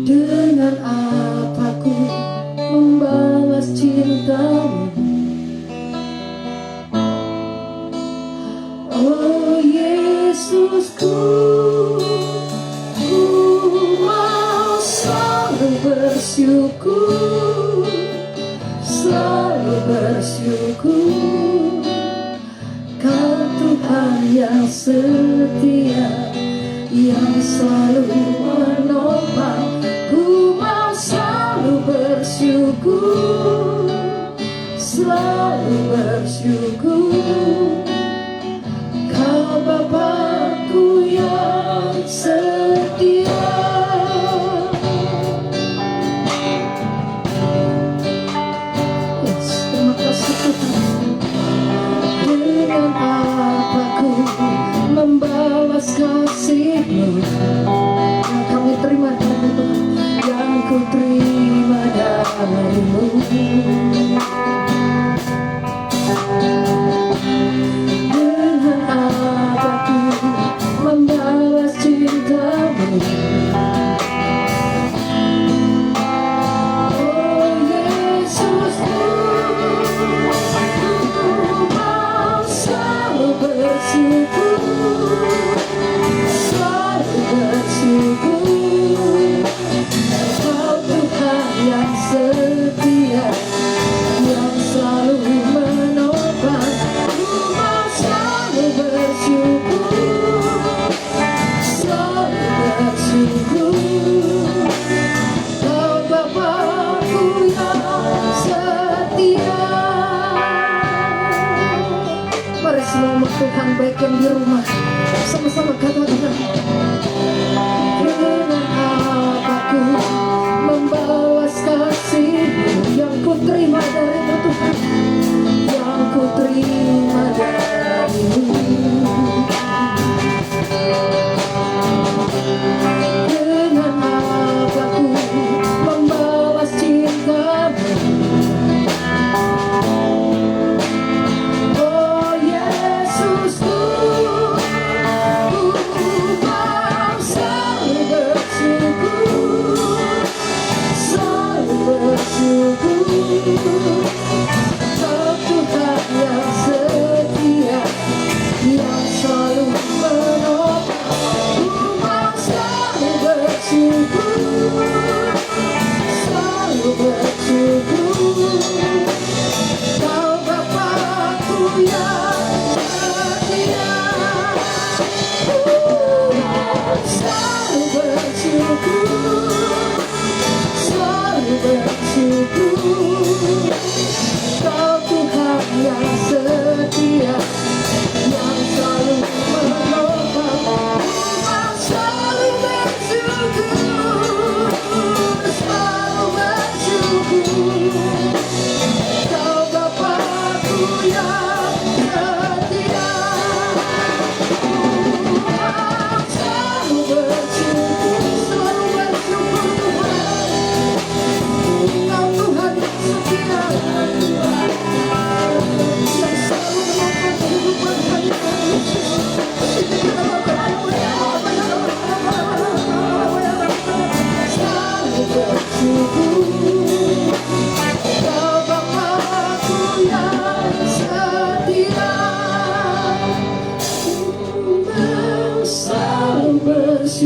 dengan apa aku membalas cinta-Mu? Oh Yesusku, ku mau selalu bersyukur, selalu bersyukur. Kau Tuhan yang setia, yang selalu menopang. Ku mau selalu bersyukur, selalu bersyukur. Kau Bapakku yang setia. Yes, terima kasih Tuhan. Dengan apa ku membalas kasih-Mu yang kami terima dari Tuhan, yang ku terima dari-Mu. Membalas cinta-Mu. Oh Yesus, ku mau selalu bersyukur, selalu bersyukur. Kau Tuhan yang setia, yang selalu menopang. Ku mau selalu bersyukur, bersyukur. Kau Bapakku yang setia. Mari semua Tuhan, baik yang di rumah, sama-sama katakan. Dengan apa ku membalas kasih-Mu yang ku terima dari-Mu Tuhan, yang ku terima dari-Mu. Dengan apa ku membalas cinta-Mu? Oh Yesusku, ku mau selalu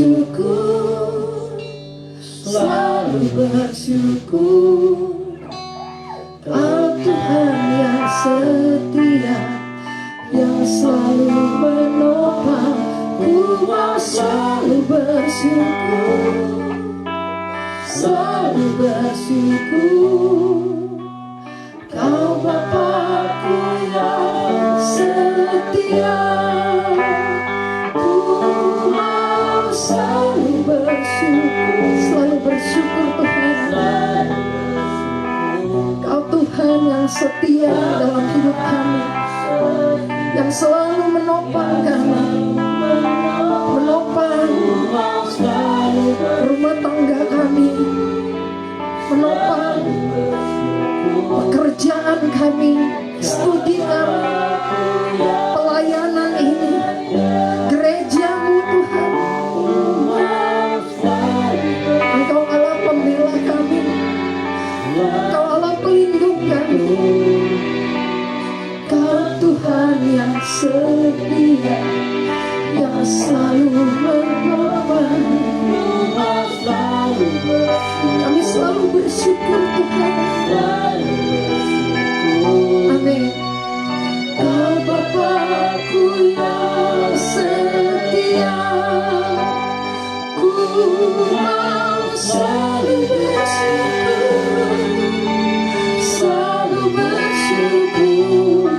bersyukur, selalu bersyukur. Kau Tuhan yang setia, yang selalu menopang. Ku mau selalu bersyukur, selalu bersyukur. Kau Bapa-Ku yang setia, ku mau selalu bersyukur Tuhan. Kau Tuhan yang setia dalam hidup kami, yang selalu menopang kami, menopang rumah tangga kami, menopang pekerjaan kami, studi kami, pelayanan ini, gerejamu Tuhan. Engkau Allah pembela kami, Engkau Allah pelindung kami. Kau Tuhan yang setia, yang selalu menopang. Kami selalu bersyukur Tuhan. Amin. Kau Bapa-Ku yang setia, ku mau selalu bersyukur, selalu bersyukur.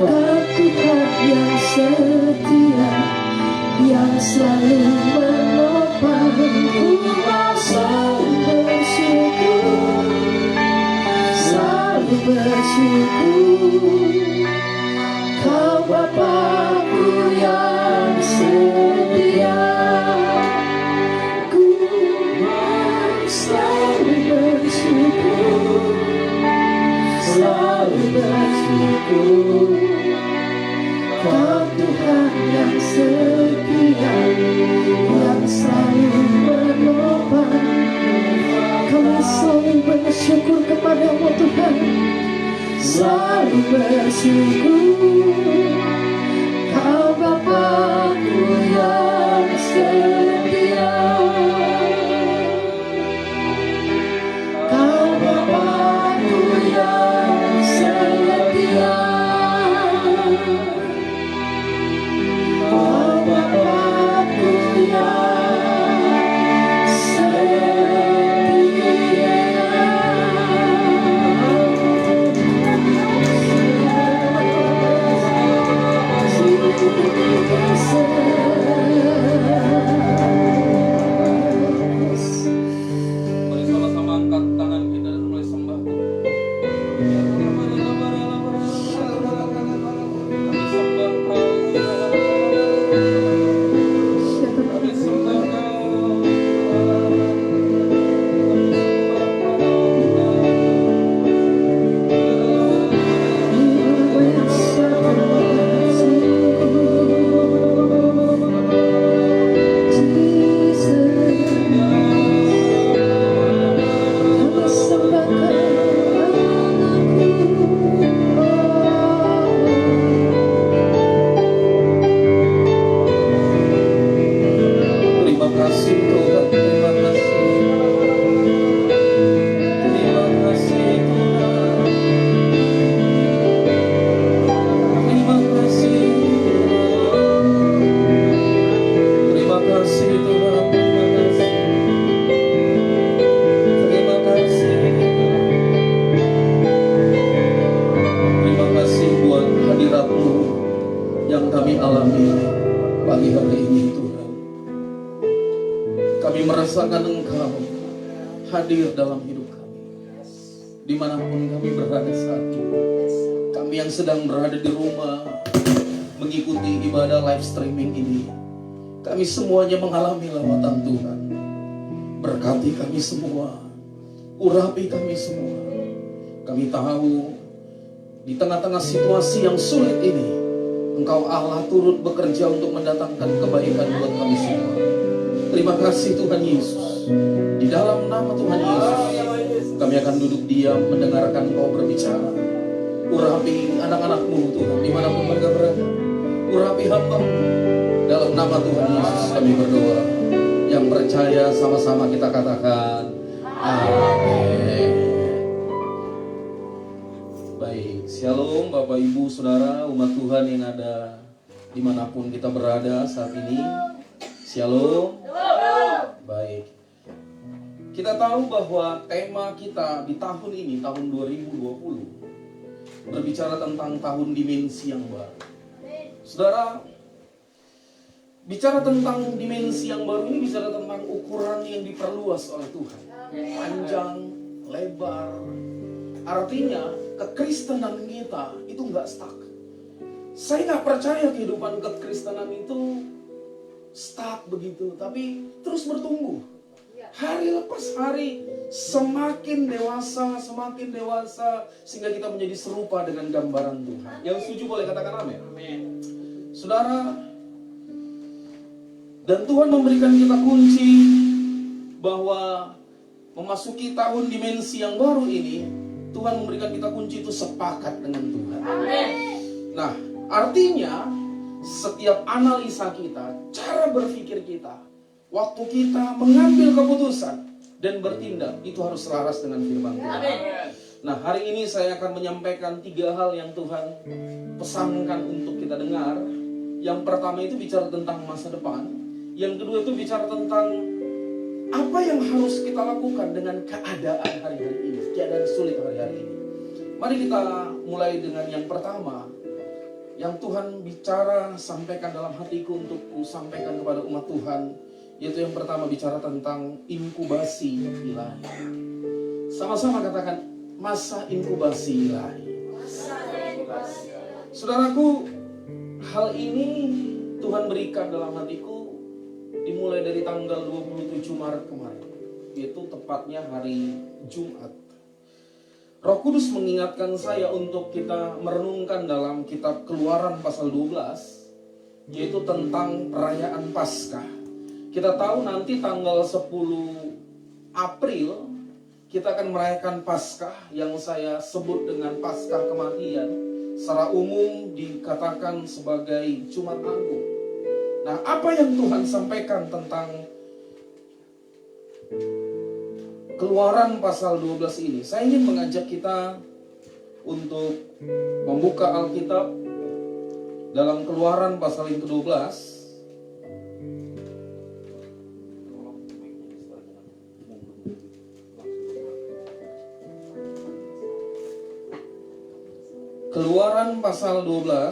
Kau Tuhan yang setia, yang selalu menopang. Ku mau selalu bersyukur, selalu bersyukur. Kau Bapa-Ku yang setia, ku mau selalu bersyukur, selalu bersyukur. Kau Tuhan yang setia, yang selalu menopang. Kami selalu bersyukur kepada-Mu Tuhan, selalu bersyukur. Kau Bapa-Ku yang setia, Kau Bapa-Ku yang setia, Kau Bapa-Ku yang Mari sama-sama angkat tangan kita dan mulai sembah. Kami sembah Kau, kami sembah Kau, terima kasih Tuhan, terima kasih. Terima kasih Tuhan. Terima kasih Tuhan. Terima kasih Tuhan. Terima kasih. Terima kasih buat hadirat-Mu yang kami alami pagi hari ini Tuhan. Kami merasakan Engkau hadir dalam hidup kami, dimanapun kami berada saat ini. Kami yang sedang berada di rumah mengikuti ibadah live streaming ini, kami semuanya mengalami lawatan Tuhan. Berkati kami semua, urapi kami semua. Kami tahu di tengah-tengah situasi yang sulit ini, Engkau Allah turut bekerja untuk mendatangkan kebaikan buat kami semua. Terima kasih Tuhan Yesus. Di dalam nama Tuhan Yesus, kami akan duduk diam mendengarkan Engkau berbicara. Urapi anak-anak-Mu Tuhan, dimanapun mereka berada. urapi hamba. Dalam nama Tuhan Yesus kami berdoa. Yang percaya sama-sama kita katakan amin. Baik, shalom Bapak Ibu Saudara umat Tuhan yang ada dimanapun kita berada saat ini. Shalom. Baik, kita tahu bahwa tema kita di tahun ini, tahun 2020, berbicara tentang tahun dimensi yang baru. Saudara, bicara tentang dimensi yang baru ini bicara tentang ukuran yang diperluas oleh Tuhan. Panjang, lebar. Artinya kekristenan kita itu nggak stuck. Saya nggak percaya kehidupan kekristenan itu stuck begitu, tapi terus bertumbuh. Hari lepas hari semakin dewasa, sehingga kita menjadi serupa dengan gambaran Tuhan. Yang setuju boleh katakan amin. Saudara, dan Tuhan memberikan kita kunci bahwa memasuki tahun dimensi yang baru ini, Tuhan memberikan kita kunci itu sepakat dengan Tuhan. Nah, artinya setiap analisa kita, cara berpikir kita, waktu kita mengambil keputusan dan bertindak, itu harus selaras dengan firman Tuhan. Nah, hari ini saya akan menyampaikan 3 hal yang Tuhan pesankan untuk kita dengar. Yang pertama itu bicara tentang masa depan. Yang kedua itu bicara tentang apa yang harus kita lakukan dengan keadaan hari-hari ini, keadaan sulit hari-hari ini. Mari kita mulai dengan yang pertama, yang Tuhan bicara, sampaikan dalam hatiku untuk sampaikan kepada umat Tuhan, yaitu yang pertama bicara tentang inkubasi ilahi. Sama-sama katakan, masa inkubasi ilahi. Saudaraku, hal ini Tuhan berikan dalam hatiku dimulai dari tanggal 27 Maret kemarin, yaitu tepatnya hari Jumat. Roh Kudus mengingatkan saya untuk kita merenungkan dalam kitab Keluaran pasal 12, yaitu tentang perayaan Paskah. Kita tahu nanti tanggal 10 April kita akan merayakan Paskah yang saya sebut dengan Paskah kematian. Secara umum dikatakan sebagai Jumat Agung. Nah, apa yang Tuhan sampaikan tentang Keluaran pasal 12 ini? Saya ingin mengajak kita untuk membuka Alkitab dalam Keluaran pasal yang ke-12. Keluaran pasal 12.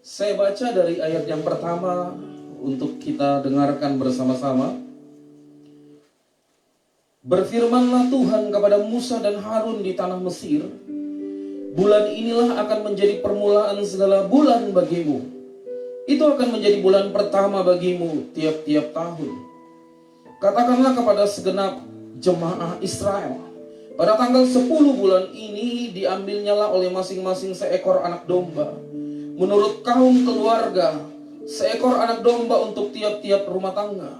Saya baca dari ayat yang pertama untuk kita dengarkan bersama-sama. Berfirmanlah Tuhan kepada Musa dan Harun di tanah Mesir, bulan inilah akan menjadi permulaan segala bulan bagimu. Itu akan menjadi bulan pertama bagimu tiap-tiap tahun. Katakanlah kepada segenap jemaah Israel, pada tanggal 10 bulan ini diambilnyalah oleh masing-masing seekor anak domba. Menurut kaum keluarga, seekor anak domba untuk tiap-tiap rumah tangga.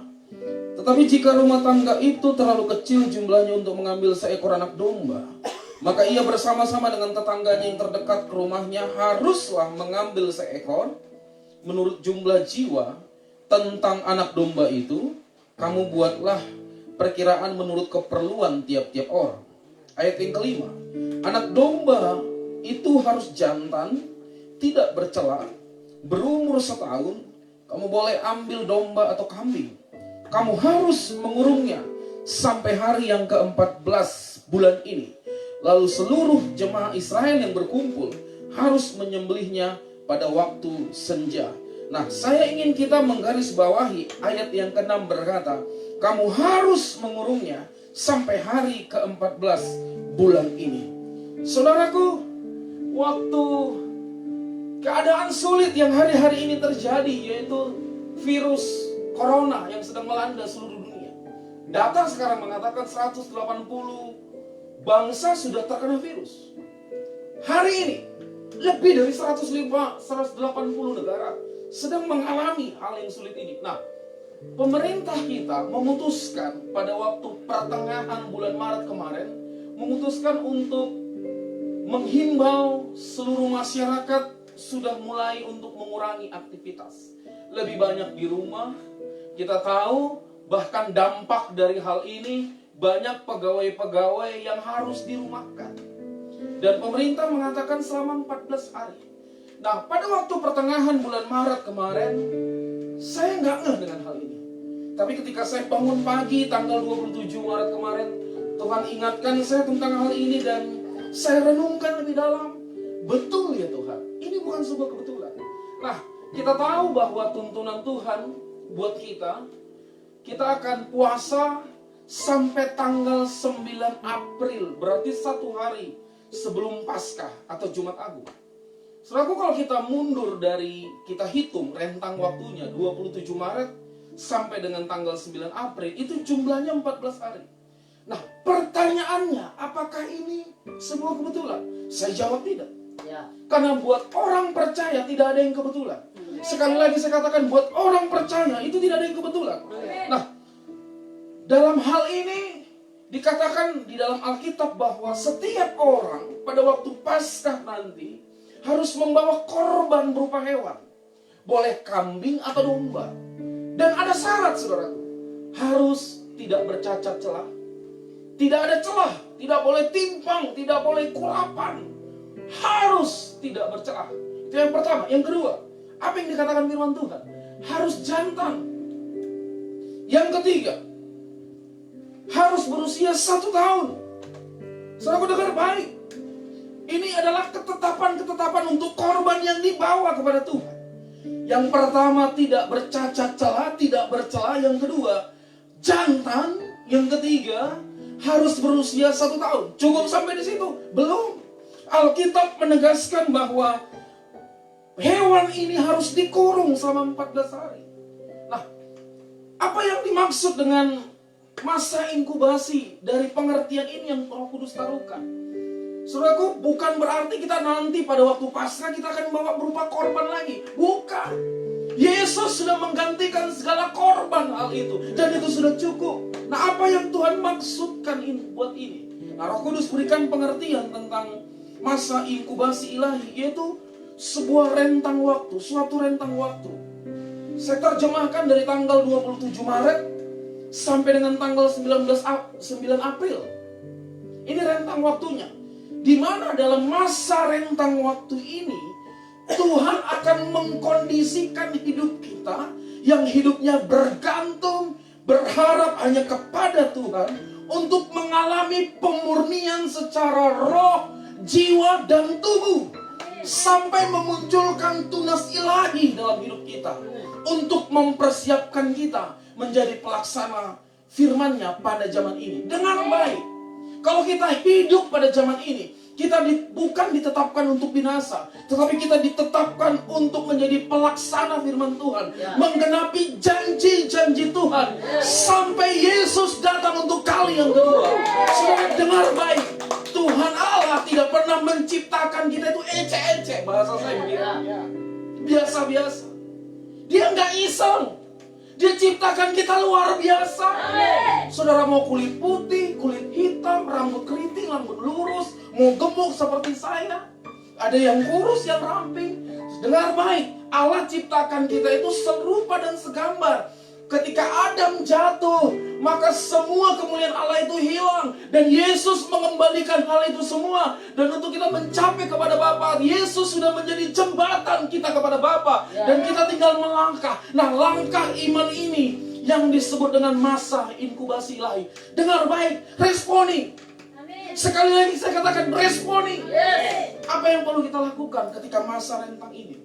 Tetapi jika rumah tangga itu terlalu kecil jumlahnya untuk mengambil seekor anak domba, maka ia bersama-sama dengan tetangganya yang terdekat ke rumahnya haruslah mengambil seekor. Menurut jumlah jiwa tentang anak domba itu, kamu buatlah perkiraan menurut keperluan tiap-tiap orang. Ayat yang kelima, anak domba itu harus jantan, tidak bercela, berumur setahun. Kamu boleh ambil domba atau kambing. Kamu harus mengurungnya sampai hari yang ke-14 bulan ini. Lalu seluruh jemaah Israel yang berkumpul harus menyembelihnya pada waktu senja. Nah, saya ingin kita menggarisbawahi ayat yang ke-6 berkata, kamu harus mengurungnya sampai hari ke-14 bulan ini. Saudaraku, waktu keadaan sulit yang hari-hari ini terjadi, yaitu virus corona yang sedang melanda seluruh dunia. Data sekarang mengatakan 180 bangsa sudah terkena virus. Hari ini lebih dari 180 negara sedang mengalami hal yang sulit ini. Nah, pemerintah kita memutuskan pada waktu pertengahan bulan Maret kemarin memutuskan untuk menghimbau seluruh masyarakat sudah mulai untuk mengurangi aktivitas. Lebih banyak di rumah. Kita tahu bahkan dampak dari hal ini banyak pegawai-pegawai yang harus dirumahkan. Dan pemerintah mengatakan selama 14 hari. Nah, pada waktu pertengahan bulan Maret kemarin, saya nggak ngeh dengan hal ini. Tapi ketika saya bangun pagi tanggal 27 Maret kemarin, Tuhan ingatkan saya tentang hal ini dan saya renungkan lebih dalam. Betul ya Tuhan, ini bukan sebuah kebetulan. Nah, kita tahu bahwa tuntunan Tuhan buat kita akan puasa sampai tanggal 9 April, berarti 1 hari sebelum Paskah atau Jumat Agung. Saudaraku, kalau kita mundur dari, kita hitung rentang waktunya 27 Maret sampai dengan tanggal 9 April, itu jumlahnya 14 hari. Nah, pertanyaannya, apakah ini sebuah kebetulan? Saya jawab tidak. Ya. Karena buat orang percaya tidak ada yang kebetulan. Sekali lagi saya katakan, buat orang percaya itu tidak ada yang kebetulan. Nah, dalam hal ini dikatakan di dalam Alkitab bahwa setiap orang pada waktu Paskah nanti harus membawa korban berupa hewan. Boleh kambing atau domba. Dan ada syarat, saudaraku. Harus tidak bercacat celah. Tidak ada celah. Tidak boleh timpang. Tidak boleh kulapan. Harus tidak bercelah. Itu yang pertama. Yang kedua, apa yang dikatakan firman Tuhan? Harus jantan. Yang ketiga, harus berusia 1 tahun. Saudaraku, dengar baik. Ini adalah ketetapan-ketetapan untuk korban yang dibawa kepada Tuhan. Yang pertama, tidak bercacat celah, tidak bercela. Yang kedua, jantan. Yang ketiga, harus berusia 1 tahun. Cukup sampai di situ? Belum. Alkitab menegaskan bahwa hewan ini harus dikurung selama 14 hari. Nah, apa yang dimaksud dengan masa inkubasi dari pengertian ini yang Roh Kudus taruhkan? Saudaraku, bukan berarti kita nanti pada waktu Paskah kita akan bawa berupa korban lagi. Bukan. Yesus sudah menggantikan segala korban hal itu. Dan itu sudah cukup. Nah, apa yang Tuhan maksudkan ini buat ini? Nah, Roh Kudus berikan pengertian tentang masa inkubasi ilahi, yaitu sebuah rentang waktu, suatu rentang waktu. Saya terjemahkan dari tanggal 27 Maret sampai dengan tanggal 9 April. Ini rentang waktunya. Di mana dalam masa rentang waktu ini Tuhan akan mengkondisikan hidup kita yang hidupnya bergantung, berharap hanya kepada Tuhan untuk mengalami pemurnian secara roh, jiwa, dan tubuh sampai memunculkan tunas ilahi dalam hidup kita untuk mempersiapkan kita menjadi pelaksana firman-Nya pada zaman ini. Dengar baik. Kalau kita hidup pada zaman ini, kita bukan ditetapkan untuk binasa, tetapi kita ditetapkan untuk menjadi pelaksana firman Tuhan, menggenapi janji-janji Tuhan, sampai Yesus datang untuk kali yang kedua. Saudara, dengar baik. Tuhan Allah tidak pernah menciptakan kita itu ece-ece, bahasa saya begitu. Biasa-biasa. Dia nggak iseng. Dia ciptakan kita luar biasa. Saudara mau kulit putih, kulit hitam, rambut keriting, rambut lurus, mau gemuk seperti saya, ada yang kurus, yang ramping. Dengar baik, Allah ciptakan kita itu serupa dan segambar. Ketika Adam jatuh, maka semua kemuliaan Allah itu hilang. Dan Yesus mengembalikan hal itu semua. Dan untuk kita mencapai kepada Bapa, Yesus sudah menjadi jembatan kita kepada Bapa. Dan kita tinggal melangkah. Nah, langkah iman ini yang disebut dengan masa inkubasi ilahi. Dengar baik, responi. Sekali lagi saya katakan responi. Apa yang perlu kita lakukan ketika masa rentang ini?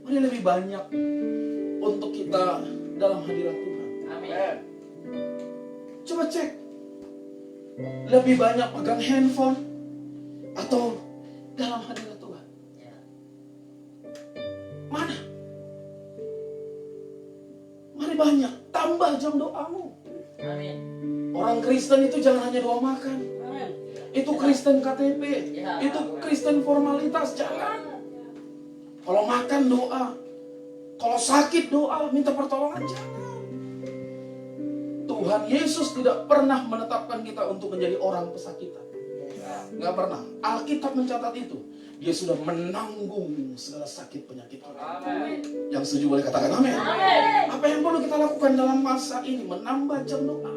Mari lebih banyak untuk kita dalam hadirat Tuhan. Amin. Coba cek. Lebih banyak pegang handphone atau dalam hadirat Tuhan? Mana? Mari banyak. Tambah jam doamu. Amin. Orang Kristen itu jangan hanya doa makan. Amin. Itu Kristen KTP. Ya. Itu Kristen formalitas. Jangan. Kalau makan doa. Kalau sakit doa, minta pertolongan, jangan. Tuhan Yesus tidak pernah menetapkan kita untuk menjadi orang pesakitan. Nggak pernah. Alkitab mencatat itu. Dia sudah menanggung segala sakit penyakit kita. Yang setuju boleh katakan amin. Apa yang perlu kita lakukan dalam masa ini? Menambah jam doa.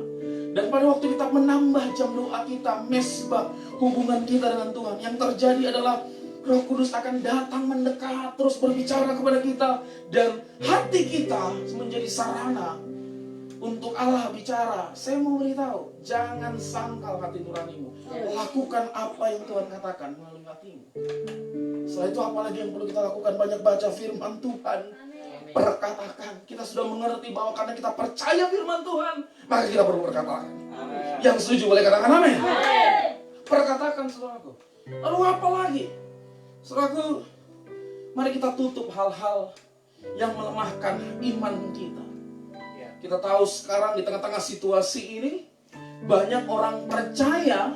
Dan pada waktu kita menambah jam doa kita, mesbah hubungan kita dengan Tuhan, yang terjadi adalah Roh Kudus akan datang mendekat, terus berbicara kepada kita, dan hati kita menjadi sarana untuk Allah bicara. Saya mau beritahu, jangan sangkal hati nuranimu. Lakukan apa yang Tuhan katakan melalui hatimu. Setelah itu apalagi yang perlu kita lakukan? Banyak baca firman Tuhan. Perkatakan. Kita sudah mengerti bahwa karena kita percaya firman Tuhan, maka kita perlu berkatakan. Yang setuju boleh katakan amin. Perkatakan, saudaraku. Lalu apa lagi? Saudaraku, mari kita tutup hal-hal yang melemahkan iman kita. Kita tahu sekarang di tengah-tengah situasi ini, banyak orang percaya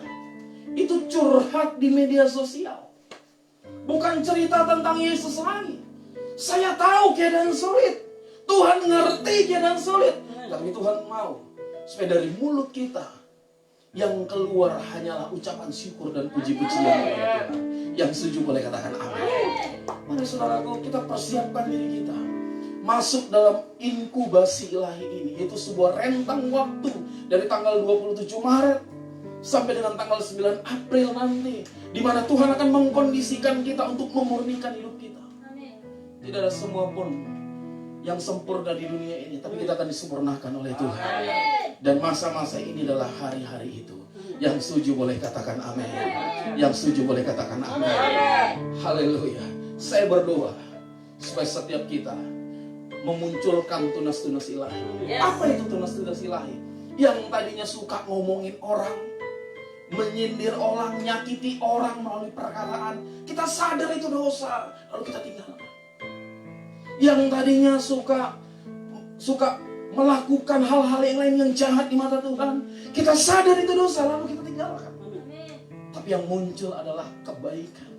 itu curhat di media sosial. Bukan cerita tentang Yesus lagi. Saya tahu keadaan sulit. Tuhan ngerti keadaan sulit. Tapi Tuhan mau supaya dari mulut kita yang keluar hanyalah ucapan syukur dan puji-pujian kepada Tuhan. Yang setuju boleh katakan amin. Mari saudaraku, kita persiapkan diri kita masuk dalam inkubasi ilahi ini, yaitu sebuah rentang waktu dari tanggal 27 Maret sampai dengan tanggal 9 April nanti, di mana Tuhan akan mengkondisikan kita untuk memurnikan hidup kita. Tidak ada semua pun yang sempurna di dunia ini, tapi kita akan disempurnakan oleh Tuhan. Dan masa-masa ini adalah hari-hari itu. Yang setuju boleh katakan amin. Yang setuju boleh katakan amin. Haleluya. Saya berdoa supaya setiap kita memunculkan tunas-tunas ilahi. Apa itu tunas-tunas ilahi? Yang tadinya suka ngomongin orang, menyindir orang, nyakiti orang melalui perkataan, kita sadar itu dosa, lalu kita tinggalkan. Yang tadinya suka melakukan hal-hal yang lain yang jahat di mata Tuhan, kita sadar itu dosa, lalu kita tinggalkan. Tapi yang muncul adalah kebaikan,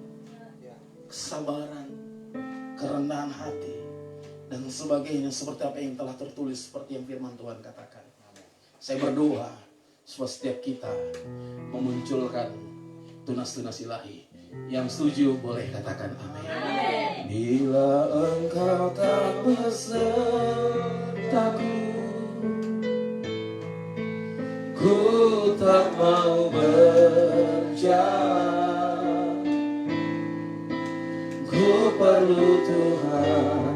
kesabaran, kerendahan hati, dan sebagainya, seperti apa yang telah tertulis, seperti yang firman Tuhan katakan. Saya berdoa supaya setiap kita memunculkan tunas-tunas ilahi. Yang setuju boleh katakan amin. Bila engkau tak besertaku, ku tak mau berjalan. Ku perlu Tuhan,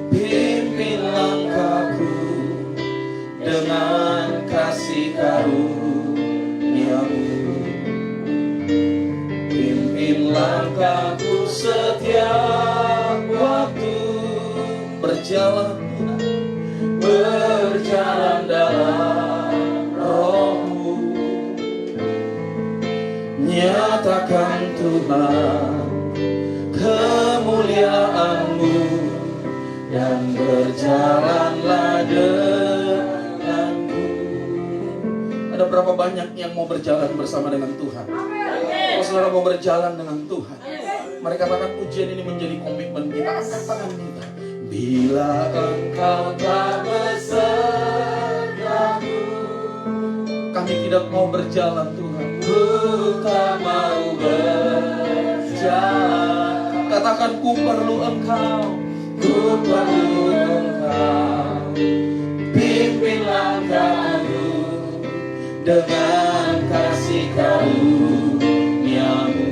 pimpin langkahku dengan kasih karunia-Mu. Pimpin langkahku setiap waktu, berjalan dalam Roh-Mu. Nyatakan Tuhan kemuliaan-Mu, dan berjalanlah denganku. Ada berapa banyak yang mau berjalan bersama dengan Tuhan? Kalau saudara mau berjalan dengan Tuhan, mari katakan pujian ini menjadi komitmen kita. Angkat tangan kita. Bila engkau tak besertaku, kami tidak mau berjalan Tuhan. Ku tak mau berjalan. Katakan ku perlu Engkau, ku perlu Engkau. Pimpin langkahku dengan kasih karunia-Mu.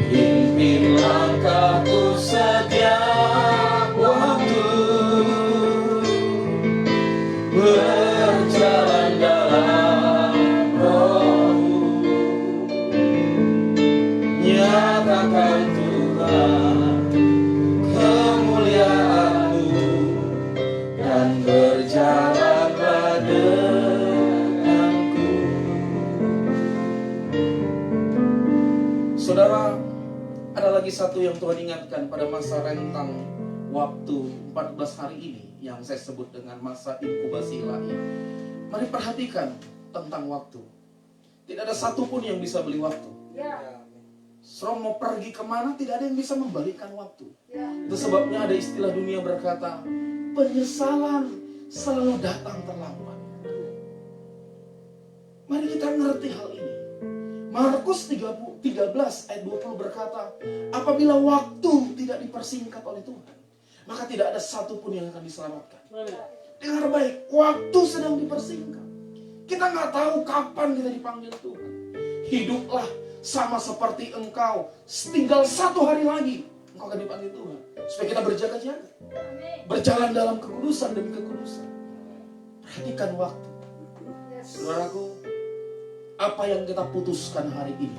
Pimpin langkahku setiap waktu, berjalan dalam Roh-Mu. Nyatakan Tuhan kemuliaan-Mu, dan berjalanlah denganku. Saudara, ada lagi satu yang Tuhan ingatkan pada masa rentang waktu 14 hari ini yang saya sebut dengan masa inkubasi ilahi. Mari perhatikan tentang waktu. Tidak ada satupun yang bisa beli waktu. Saudara mau pergi kemana, tidak ada yang bisa membalikan waktu. Itu sebabnya ada istilah dunia berkata, penyesalan selalu datang terlambat. Mari kita ngerti hal ini. Markus 13 ayat 20 berkata, apabila waktu tidak dipersingkat oleh Tuhan, maka tidak ada satupun yang akan diselamatkan. Dengar baik, waktu sedang dipersingkat. Kita nggak tahu kapan kita dipanggil Tuhan. Hiduplah sama seperti engkau, tinggal 1 hari lagi engkau akan dipanggil Tuhan. Supaya kita berjaga-jaga, berjalan dalam kekudusan demi kekudusan. Perhatikan waktu. Saudaraku, apa yang kita putuskan hari ini,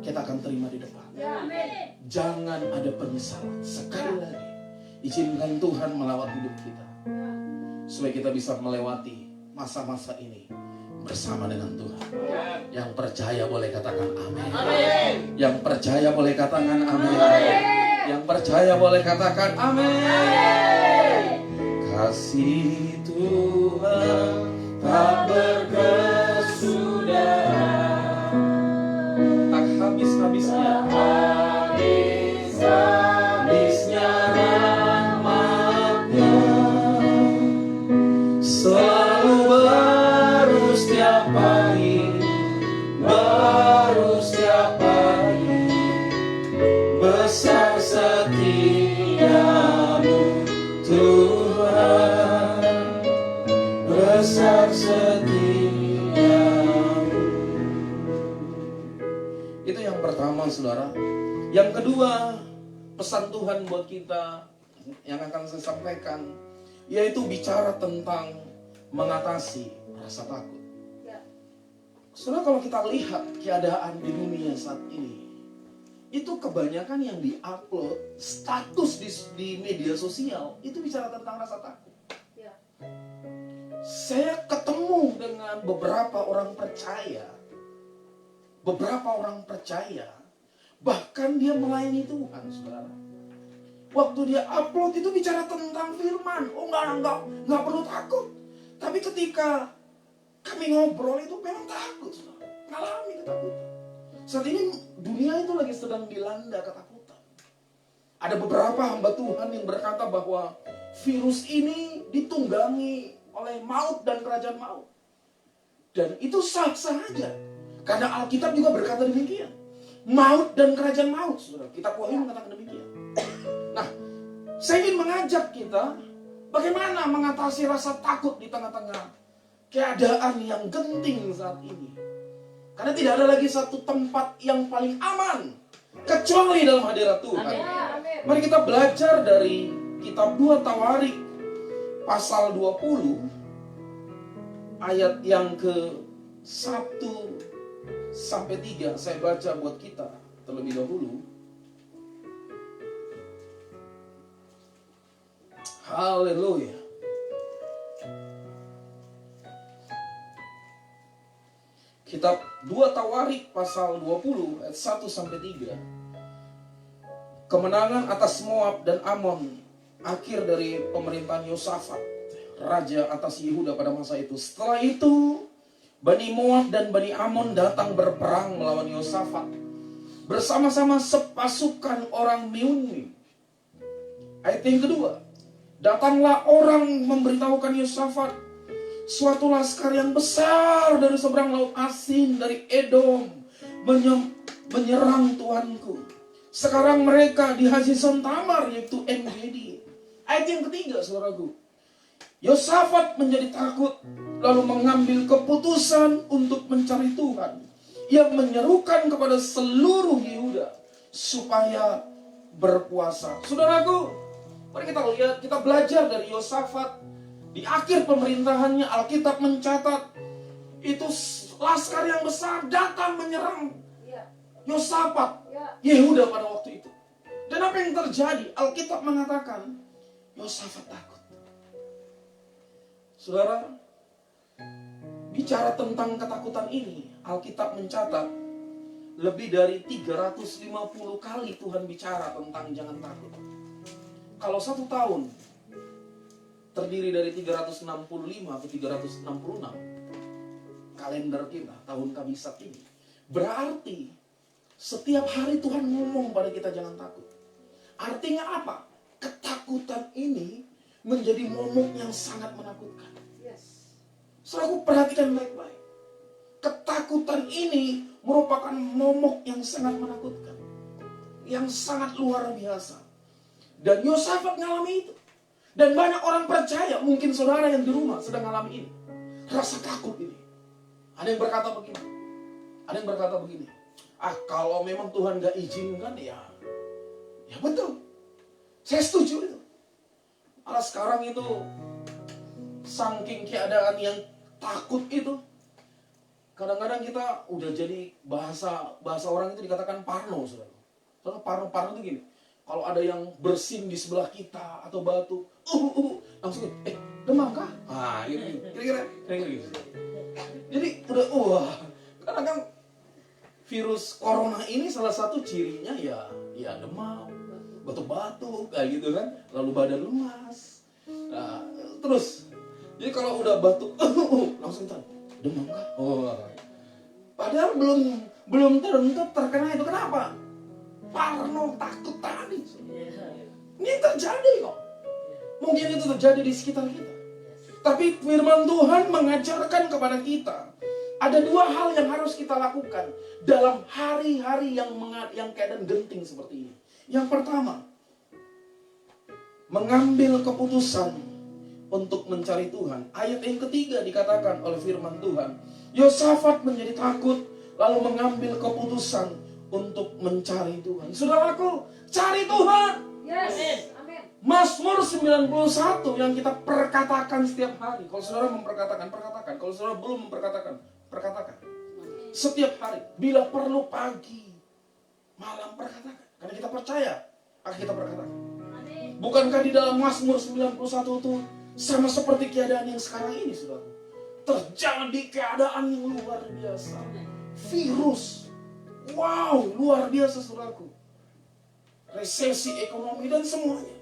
kita akan terima di depan. Jangan ada penyesalan. Sekali lagi, izinkan Tuhan melawat hidup kita, supaya kita bisa melewati masa-masa ini bersama dengan Tuhan. Yang percaya boleh katakan amin. Yang percaya boleh katakan amin. Yang percaya boleh katakan amin. Kasih Tuhan tak berkesudahan, tak habis-habisnya, habis-habisnya rahmat-Nya, selalu baru setiap pagi, baru setiap pagi, besar setiamu Tuhan, besar setiamu. Itu yang pertama, saudara. Yang kedua, pesan Tuhan buat kita yang akan saya sampaikan, yaitu bicara tentang mengatasi rasa takut. Saudara, kalau kita lihat keadaan di dunia saat ini, itu kebanyakan yang diupload status di media sosial itu bicara tentang rasa takut. Saya ketemu dengan beberapa orang percaya, bahkan dia melayani Tuhan, saudara. Waktu dia upload itu bicara tentang firman, nggak perlu takut. Tapi ketika kami ngobrol itu memang takut, saudara. Ngalami ketakutan. Saat ini dunia itu lagi sedang dilanda ketakutan. Ada beberapa hamba Tuhan yang berkata bahwa virus ini ditunggangi oleh maut dan kerajaan maut. Dan itu sah-sah saja. Karena Alkitab juga berkata demikian. Maut dan kerajaan maut, saudara. Kitab Wahyu mengatakan demikian. Nah, saya ingin mengajak kita bagaimana mengatasi rasa takut di tengah-tengah keadaan yang genting saat ini. Karena tidak ada lagi satu tempat yang paling aman kecuali dalam hadirat Tuhan. Mari kita belajar dari kitab 2 Tawarik pasal 20 ayat yang ke-1 sampai 3. Saya baca buat kita terlebih dahulu. Haleluya. Kitab 2 Tawarik pasal 20 ayat 1 sampai 3. Kemenangan atas Moab dan Amon, akhir dari pemerintahan Yosafat, raja atas Yehuda pada masa itu. Setelah itu, Bani Moab dan Bani Amon datang berperang melawan Yosafat bersama-sama sepasukan orang Meuni. Ayat yang kedua, datanglah orang memberitahukan Yosafat, suatu laskar yang besar dari seberang laut Asin, dari Edom, menyerang Tuanku. Sekarang mereka di Hazizon Tamar, yaitu En-Gedi. Ayat yang ketiga, saudaraku, Yosafat menjadi takut, lalu mengambil keputusan untuk mencari Tuhan. Ia menyerukan kepada seluruh Yehuda supaya berpuasa. Saudaraku, mari kita lihat, kita belajar dari Yosafat. Di akhir pemerintahannya, Alkitab mencatat itu laskar yang besar datang menyerang Yosafat, Yehuda pada waktu itu. Dan apa yang terjadi? Alkitab mengatakan Yosafat takut. Saudara, bicara tentang ketakutan ini, Alkitab mencatat lebih dari 350 kali Tuhan bicara tentang jangan takut. Kalau 1 tahun terdiri dari 365 atau 366 kalender kita, tahun kabisat ini, berarti setiap hari Tuhan ngomong pada kita jangan takut. Artinya apa? Ketakutan ini menjadi momok yang sangat menakutkan. Saudara, perhatikan baik-baik. Ketakutan ketakutan ini merupakan momok yang sangat menakutkan, yang sangat luar biasa. Dan Yosafat ngalami itu. Dan banyak orang percaya, mungkin saudara yang di rumah sedang ngalami ini. Rasa takut ini. Ada yang berkata begini. Kalau memang Tuhan gak izinkan ya betul. Saya setuju itu. Malah sekarang itu saking keadaan yang takut itu, kadang-kadang kita udah jadi bahasa orang itu dikatakan parno, saudara. Soalnya parno itu gini. Kalau ada yang bersin di sebelah kita atau batu, langsung demam kah? Gitu. Kira-kira gitu. Jadi udah karena kan virus corona ini salah satu cirinya ya demam, batuk-batuk kayak gitu kan, lalu badan lemas. Nah, terus jadi kalau udah batuk langsung demam kah? Padahal belum tentu terkena itu. Kenapa? Parno, takut tadi. Ini terjadi kok. Mungkin itu terjadi di sekitar kita. Tapi firman Tuhan mengajarkan kepada kita, ada dua hal yang harus kita lakukan dalam hari-hari yang keadaan genting seperti ini. Yang pertama, mengambil keputusan untuk mencari Tuhan. Ayat yang ketiga dikatakan oleh firman Tuhan, Yosafat menjadi takut lalu mengambil keputusan untuk mencari Tuhan. Saudaraku, cari Tuhan. Yes. Amin. Mazmur 91 yang kita perkatakan setiap hari. Kalau saudara memperkatakan, perkatakan. Kalau saudara belum memperkatakan, perkatakan. Setiap hari, bila perlu pagi, malam perkatakan. Karena kita percaya akan kita perkatakan. Bukankah di dalam Mazmur 91 itu sama seperti keadaan yang sekarang ini, saudara? Terjadi keadaan yang luar biasa. Virus. Wow, luar biasa, saudaraku. Resesi ekonomi dan semuanya.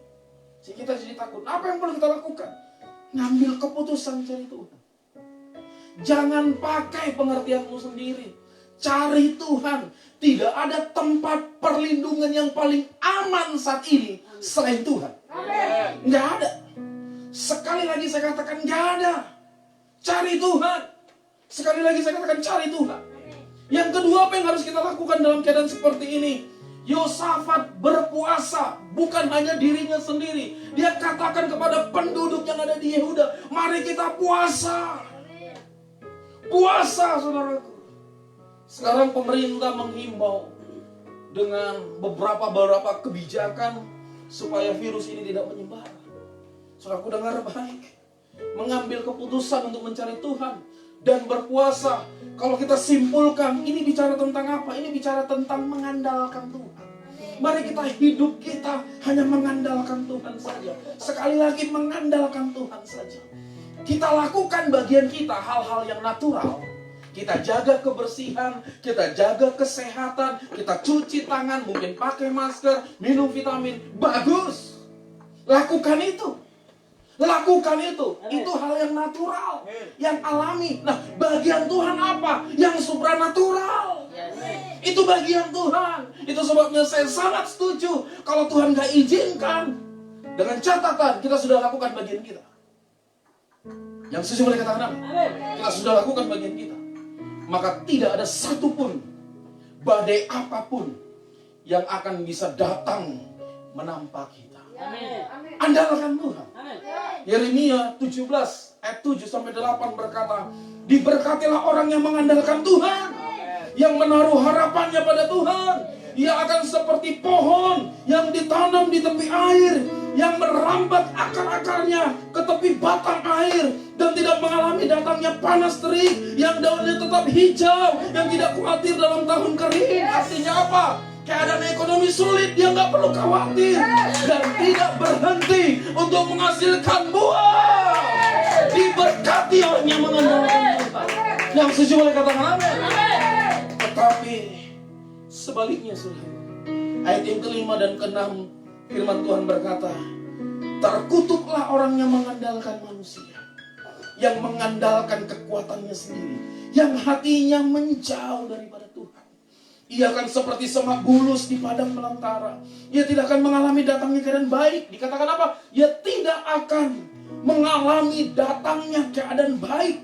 Jadi kita jadi takut. Apa yang perlu kita lakukan? Ngambil keputusan cari Tuhan. Jangan pakai pengertianmu sendiri. Cari Tuhan. Tidak ada tempat perlindungan yang paling aman saat ini selain Tuhan. Nggak ada. Sekali lagi saya katakan nggak ada. Cari Tuhan. Sekali lagi saya katakan cari Tuhan. Yang kedua, apa yang harus kita lakukan dalam keadaan seperti ini? Yosafat berpuasa, bukan hanya dirinya sendiri. Dia katakan kepada penduduk yang ada di Yehuda, mari kita puasa. Puasa, saudaraku. Sekarang pemerintah menghimbau dengan beberapa kebijakan supaya virus ini tidak menyebar. Saudaraku, dengar baik. Mengambil keputusan untuk mencari Tuhan dan berpuasa. Kalau kita simpulkan, ini bicara tentang apa? Ini bicara tentang mengandalkan Tuhan. Mari hidup kita hanya mengandalkan Tuhan saja. Sekali lagi mengandalkan Tuhan saja. Kita lakukan bagian kita, hal-hal yang natural. Kita jaga kebersihan, kita jaga kesehatan, kita cuci tangan, mungkin pakai masker, minum vitamin. Bagus. Lakukan itu. Lakukan itu. Itu hal yang natural, yang alami. Nah, bagian Tuhan apa? Yang supranatural. Itu bagian Tuhan. Itu sebabnya saya sangat setuju kalau Tuhan gak izinkan, dengan catatan kita sudah lakukan bagian kita. Yang setuju boleh katakan amin. Kita sudah lakukan bagian kita. Maka tidak ada satupun badai apapun yang akan bisa datang menampak kita. Andalkan Tuhan. Yeremia 17 ayat 7-8 berkata, diberkatilah orang yang mengandalkan Tuhan, yang menaruh harapannya pada Tuhan. Ia akan seperti pohon yang ditanam di tepi air, yang merambat akar-akarnya ke tepi batang air, dan tidak mengalami datangnya panas terik, yang daunnya tetap hijau, yang tidak khawatir dalam tahun kering. Artinya apa? Keadaan ekonomi sulit, dia nggak perlu khawatir, dan tidak berhenti untuk menghasilkan buah. Diberkati orang yang mengandalkan Tuhan. Yang setuju boleh katakan amin. Tetapi sebaliknya, saudara, ayat yang kelima dan keenam, firman Tuhan berkata, terkutuklah orang yang mengandalkan manusia, yang mengandalkan kekuatannya sendiri, yang hatinya menjauh daripada Tuhan. Ia akan seperti semak bulus di padang belantara. Ia tidak akan mengalami datangnya keadaan baik. Dikatakan apa? Ia tidak akan mengalami datangnya keadaan baik.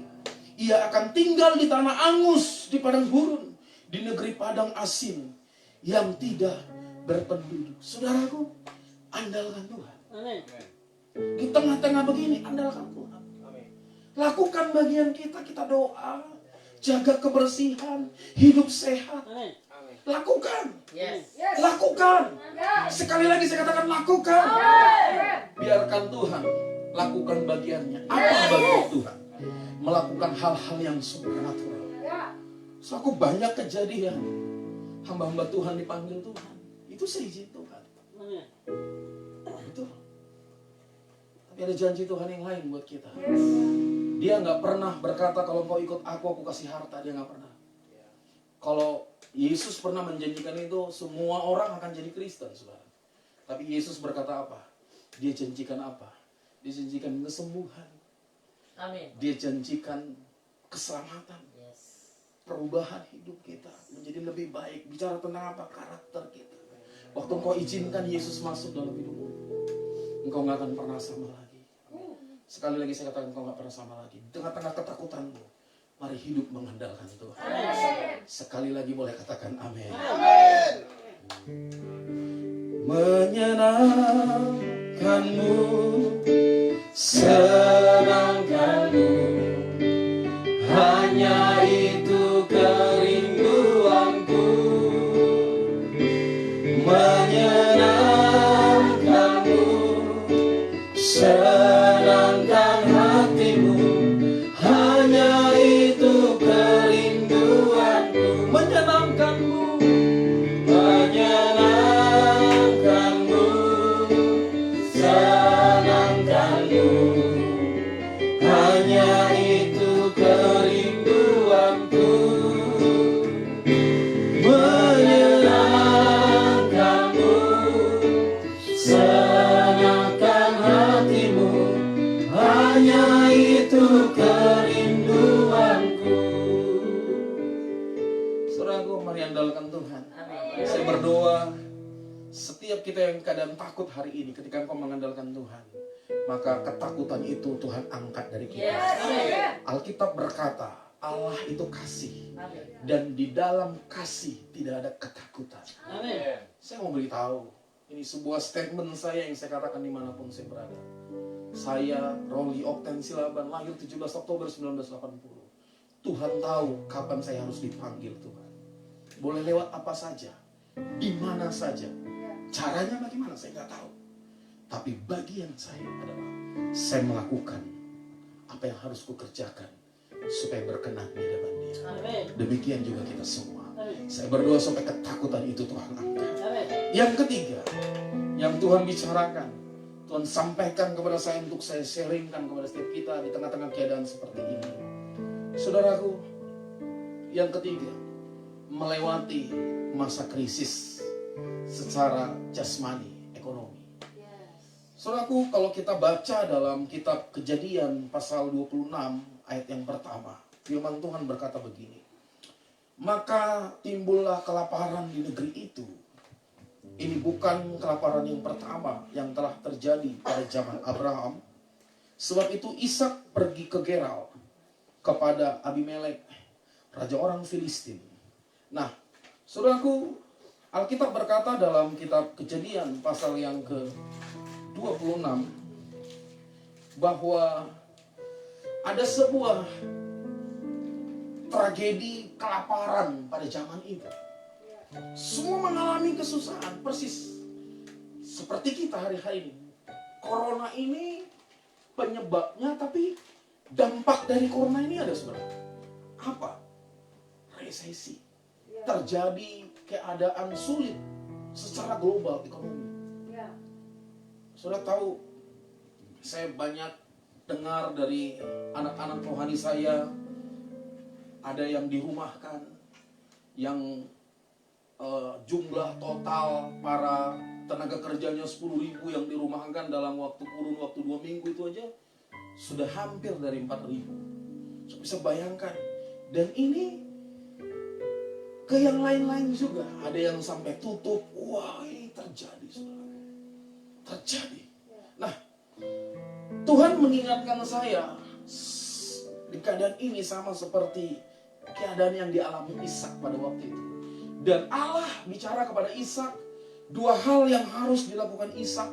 Ia akan tinggal di tanah angus, di padang gurun, di negeri padang asin yang tidak berpenduduk. Saudaraku, andalkan Tuhan. Di tengah-tengah begini, andalkan Tuhan. Lakukan bagian kita, kita doa, jaga kebersihan, hidup sehat. Lakukan. Lakukan. Sekali lagi saya katakan lakukan. Biarkan Tuhan lakukan bagiannya. Apa bagian Tuhan? Melakukan hal-hal yang supernatural. So, aku banyak kejadian hamba-hamba Tuhan dipanggil Tuhan. Itu seizin Tuhan. Itu. Tapi ada janji Tuhan yang lain buat kita. Dia nggak pernah berkata kalau kau ikut aku kasih harta. Dia nggak pernah. Kalau Yesus pernah menjanjikan itu, semua orang akan jadi Kristen, saudara. Tapi Yesus berkata apa? Dia janjikan apa? Dia janjikan kesembuhan. Amin. Dia janjikan keselamatan. Perubahan hidup kita menjadi lebih baik. Bicara tentang apa? Karakter kita. Waktu engkau izinkan Yesus masuk dalam hidupmu, engkau nggak akan pernah sama lagi. Sekali lagi saya katakan, engkau nggak pernah sama lagi. Di tengah-tengah ketakutanmu, mari hidup mengandalkan Tuhan. Sekali lagi boleh katakan amin. Menyenangkanmu, senangkanmu, hanya itu kerinduanku. Menyenangkanmu, senangkan hatimu, hanya itu kerinduanku. Menyenangkanmu, menyenangkanmu, senangkanmu, hanya itu kerinduanku. Menyenangkanmu, senangkan hatimu, hanya itu kerinduanku. Saudaraku, mari andalkan Tuhan. Saya berdoa, setiap kita yang keadaan takut hari ini, ketika engkau mengandalkan Tuhan, maka ketakutan itu Tuhan angkat dari kita. Alkitab berkata, Allah itu kasih, dan di dalam kasih tidak ada ketakutan. Saya mau beritahu, ini sebuah statement saya yang saya katakan dimanapun saya berada. Saya, Rolly Okten Silaban, lahir 17 Oktober 1980. Tuhan tahu kapan saya harus dipanggil Tuhan. Boleh lewat apa saja, di mana saja, caranya bagaimana saya nggak tahu. Tapi bagian saya adalah saya melakukan apa yang harus kukerjakan supaya berkenan di hadapan Dia. Demikian juga kita semua. Saya berdoa supaya ketakutan itu Tuhan angkat. Yang ketiga, yang Tuhan bicarakan, Tuhan sampaikan kepada saya untuk saya sharingkan kepada setiap kita di tengah-tengah keadaan seperti ini. Saudaraku, yang ketiga, melewati masa krisis secara jasmani, ekonomi. Saudaraku, kalau kita baca dalam kitab Kejadian pasal 26 ayat yang pertama, firman Tuhan berkata begini. Maka timbullah kelaparan di negeri itu. Ini bukan kelaparan yang pertama yang telah terjadi pada zaman Abraham. Sebab itu Ishak pergi ke Gerar kepada Abimelek, raja orang Filistin. Nah, saudaraku, Alkitab berkata dalam kitab Kejadian pasal yang ke-26 bahwa ada sebuah tragedi kelaparan pada zaman itu. Semua mengalami kesusahan persis seperti kita hari-hari ini. Corona ini penyebabnya, tapi dampak dari corona ini ada sebenarnya. Apa? Resesi. Terjadi keadaan sulit secara global ekonomi. Sudah tahu, saya banyak dengar dari anak-anak rohani saya, ada yang dirumahkan, yang jumlah total para tenaga kerjanya 10.000 yang dirumahkan dalam kurun waktu 2 minggu itu aja sudah hampir dari 4.000. So, bisa bayangkan. Dan ini ke yang lain-lain juga. Ada yang sampai tutup. Wah, ini terjadi, saudara. Terjadi. Nah, Tuhan mengingatkan saya di keadaan ini sama seperti keadaan yang dialami Ishak pada waktu itu. Dan Allah bicara kepada Ishak, dua hal yang harus dilakukan Ishak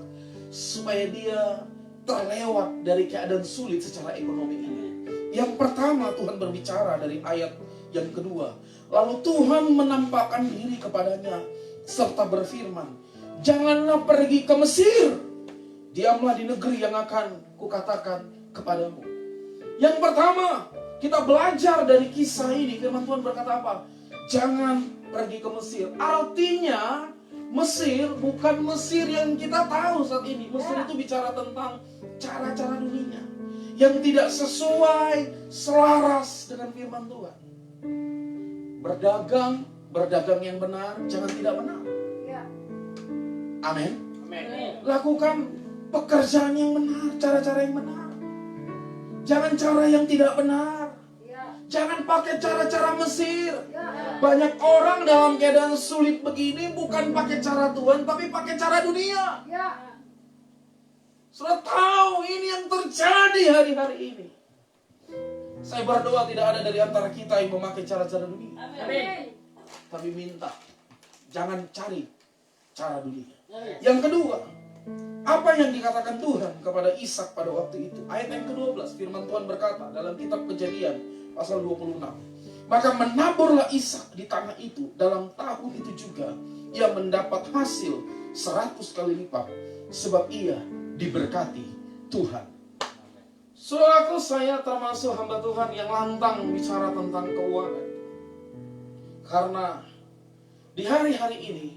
supaya dia terlewat dari keadaan sulit secara ekonomi ini. Yang pertama, Tuhan berbicara dari ayat yang kedua. Lalu Tuhan menampakkan diri kepadanya serta berfirman, janganlah pergi ke Mesir. Diamlah di negeri yang akan kukatakan kepadamu. Yang pertama, kita belajar dari kisah ini. Firman Tuhan berkata apa? Jangan pergi ke Mesir. Artinya, Mesir bukan Mesir yang kita tahu saat ini. Mesir itu bicara tentang cara-cara dunia yang tidak sesuai, selaras dengan firman Tuhan. Berdagang yang benar, jangan tidak benar. Amin. Lakukan pekerjaan yang benar, cara-cara yang benar. Jangan cara yang tidak benar. Jangan pakai cara-cara Mesir. Banyak orang dalam keadaan sulit begini bukan pakai cara Tuhan, tapi pakai cara dunia. Sudah tahu ini yang terjadi hari-hari ini. Saya berdoa tidak ada dari antara kita yang memakai cara-cara dunia. Tapi minta, jangan cari cara dunia. Yang kedua, apa yang dikatakan Tuhan kepada Ishak pada waktu itu? Ayat yang ke-12, firman Tuhan berkata dalam kitab Kejadian pasal 26. Maka menaburlah Ishak di tanah itu. Dalam tahun itu juga ia mendapat hasil 100 kali lipat, sebab ia diberkati Tuhan. Saudaraku, saya termasuk hamba Tuhan yang lantang bicara tentang keuangan. Karena di hari-hari ini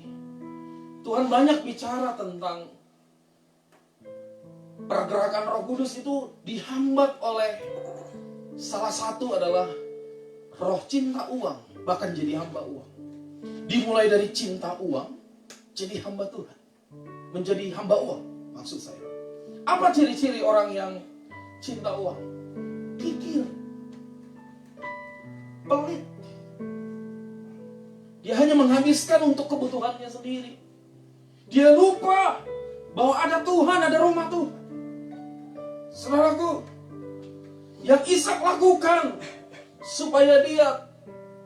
Tuhan banyak bicara tentang pergerakan Roh Kudus itu dihambat oleh salah satu adalah roh cinta uang, bahkan jadi hamba uang. Dimulai dari cinta uang, jadi hamba Tuhan, menjadi hamba uang. Maksud saya, apa ciri-ciri orang yang cinta uang? Kikir, pelit. Dia hanya menghabiskan untuk kebutuhannya sendiri. Dia lupa bahwa ada Tuhan, ada rumah Tuhan. Saudaraku, yang Ishak lakukan supaya dia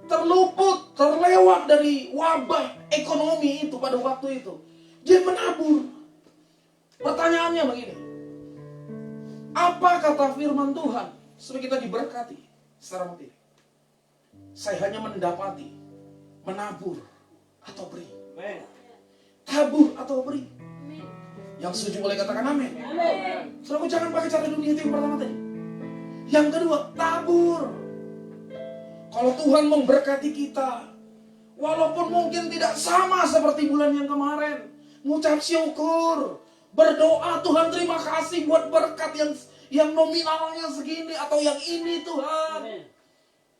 terluput, terlewat dari wabah ekonomi itu pada waktu itu, dia menabur. Pertanyaannya begini, apa kata firman Tuhan supaya kita diberkati secara materi? Saya hanya mendapati, menabur atau beri, tabur atau beri. Yang setuju boleh katakan amin. Saudaraku, jangan pakai cara dunia itu yang pertama tadi. Yang kedua, tabur. Kalau Tuhan memberkati kita, walaupun mungkin tidak sama seperti bulan yang kemarin, mengucap syukur, berdoa, Tuhan terima kasih buat berkat yang nominalnya segini atau yang ini Tuhan.